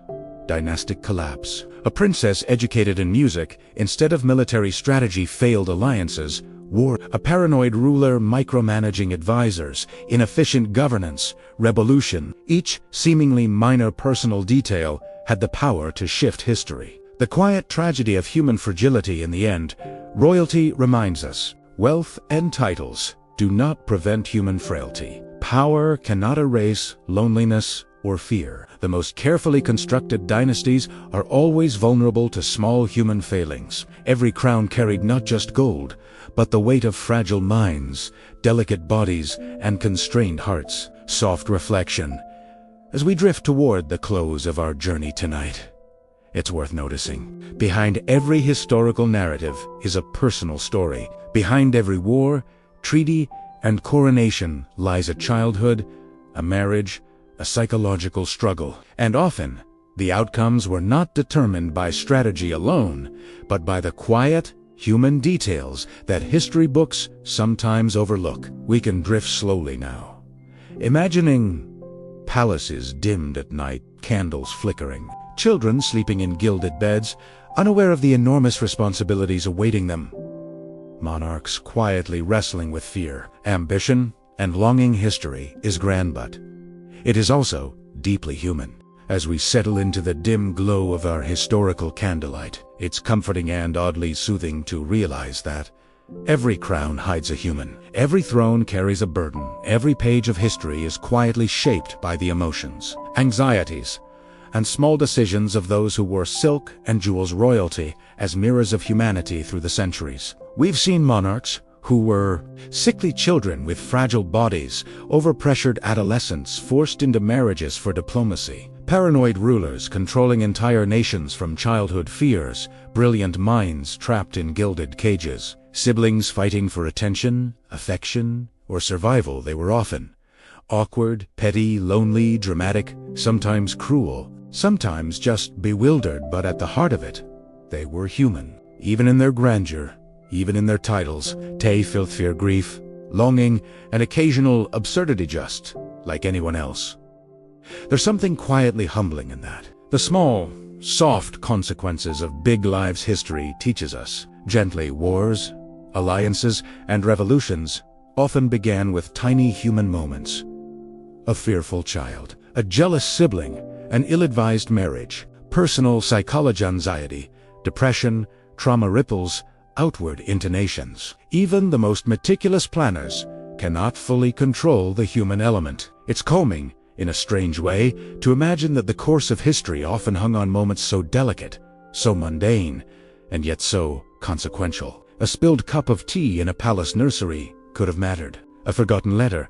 Dynastic collapse. A princess educated in music instead of military strategy. Failed alliances. War. A paranoid ruler micromanaging advisors. Inefficient governance. Revolution. Each seemingly minor personal detail had the power to shift history. The quiet tragedy of human fragility. In the end, royalty reminds us, wealth and titles do not prevent human frailty. Power cannot erase loneliness or fear. The most carefully constructed dynasties are always vulnerable to small human failings. Every crown carried not just gold, but the weight of fragile minds, delicate bodies, and constrained hearts. Soft reflection. As we drift toward the close of our journey tonight, it's worth noticing. Behind every historical narrative is a personal story. Behind every war, treaty, and coronation lies a childhood, a marriage, a psychological struggle. And often, the outcomes were not determined by strategy alone, but by the quiet, human details that history books sometimes overlook. We can drift slowly now, imagining palaces dimmed at night, candles flickering, children sleeping in gilded beds, unaware of the enormous responsibilities awaiting them. Monarchs quietly wrestling with fear, ambition, and longing. History is grand, but it is also deeply human. As we settle into the dim glow of our historical candlelight, it's comforting and oddly soothing to realize that every crown hides a human. Every throne carries a burden. Every page of history is quietly shaped by the emotions, anxieties, and small decisions of those who wore silk and jewels royalty as mirrors of humanity through the centuries. We've seen monarchs who were sickly children with fragile bodies, overpressured adolescents forced into marriages for diplomacy, paranoid rulers controlling entire nations from childhood fears, brilliant minds trapped in gilded cages, siblings fighting for attention, affection, or survival. They were often awkward, petty, lonely, dramatic, sometimes cruel, sometimes just bewildered, but at the heart of it, they were human. Even in their grandeur, even in their titles, te filthfear grief, longing, and occasional absurdity, just like anyone else. There's something quietly humbling in that. The small, soft consequences of big lives history teaches us. Gently, wars, alliances, and revolutions often began with tiny human moments. A fearful child, a jealous sibling, an ill-advised marriage, personal psychology, anxiety, depression, trauma ripples outward into nations. Even the most meticulous planners cannot fully control the human element. It's calming, in a strange way, to imagine that the course of history often hung on moments so delicate, so mundane, and yet so consequential. A spilled cup of tea in a palace nursery could have mattered. A forgotten letter,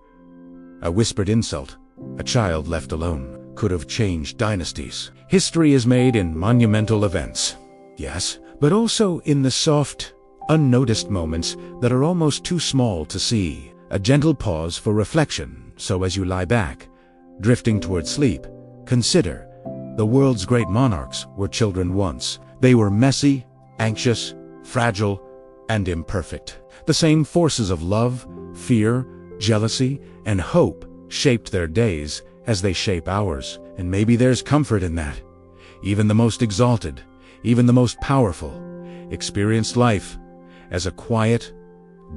a whispered insult, a child left alone could have changed dynasties. History is made in monumental events, yes, but also in the soft, unnoticed moments that are almost too small to see. A gentle pause for reflection, so as you lie back, drifting toward sleep, consider the world's great monarchs were children once. They were messy, anxious, fragile, and imperfect. The same forces of love, fear, jealousy, and hope shaped their days as they shape ours, and maybe there's comfort in that. Even the most exalted, even the most powerful, experienced life as a quiet,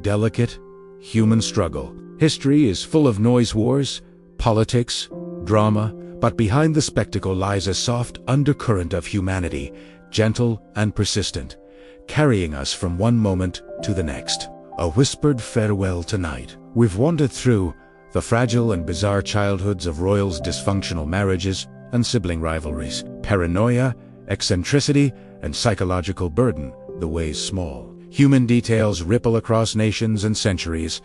delicate, human struggle. History is full of noise, wars, politics, drama, but behind the spectacle lies a soft undercurrent of humanity, gentle and persistent, carrying us from one moment to the next. A whispered farewell tonight. We've wandered through the fragile and bizarre childhoods of royals, dysfunctional marriages, and sibling rivalries, paranoia, eccentricity, and psychological burden, the ways small. Human details ripple across nations and centuries,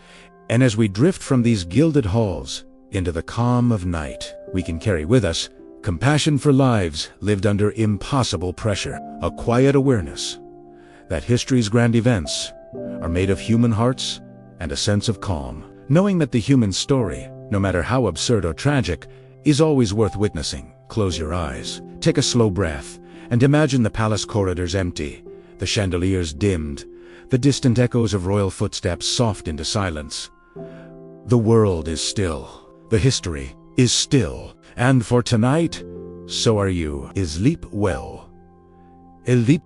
and as we drift from these gilded halls into the calm of night, we can carry with us compassion for lives lived under impossible pressure, a quiet awareness that history's grand events are made of human hearts, and a sense of calm, knowing that the human story, no matter how absurd or tragic, is always worth witnessing. Close your eyes, take a slow breath, and imagine the palace corridors empty, the chandeliers dimmed, the distant echoes of royal footsteps soft into silence. The world is still, the history is still, and for tonight, so are you. Sleep well. Sleep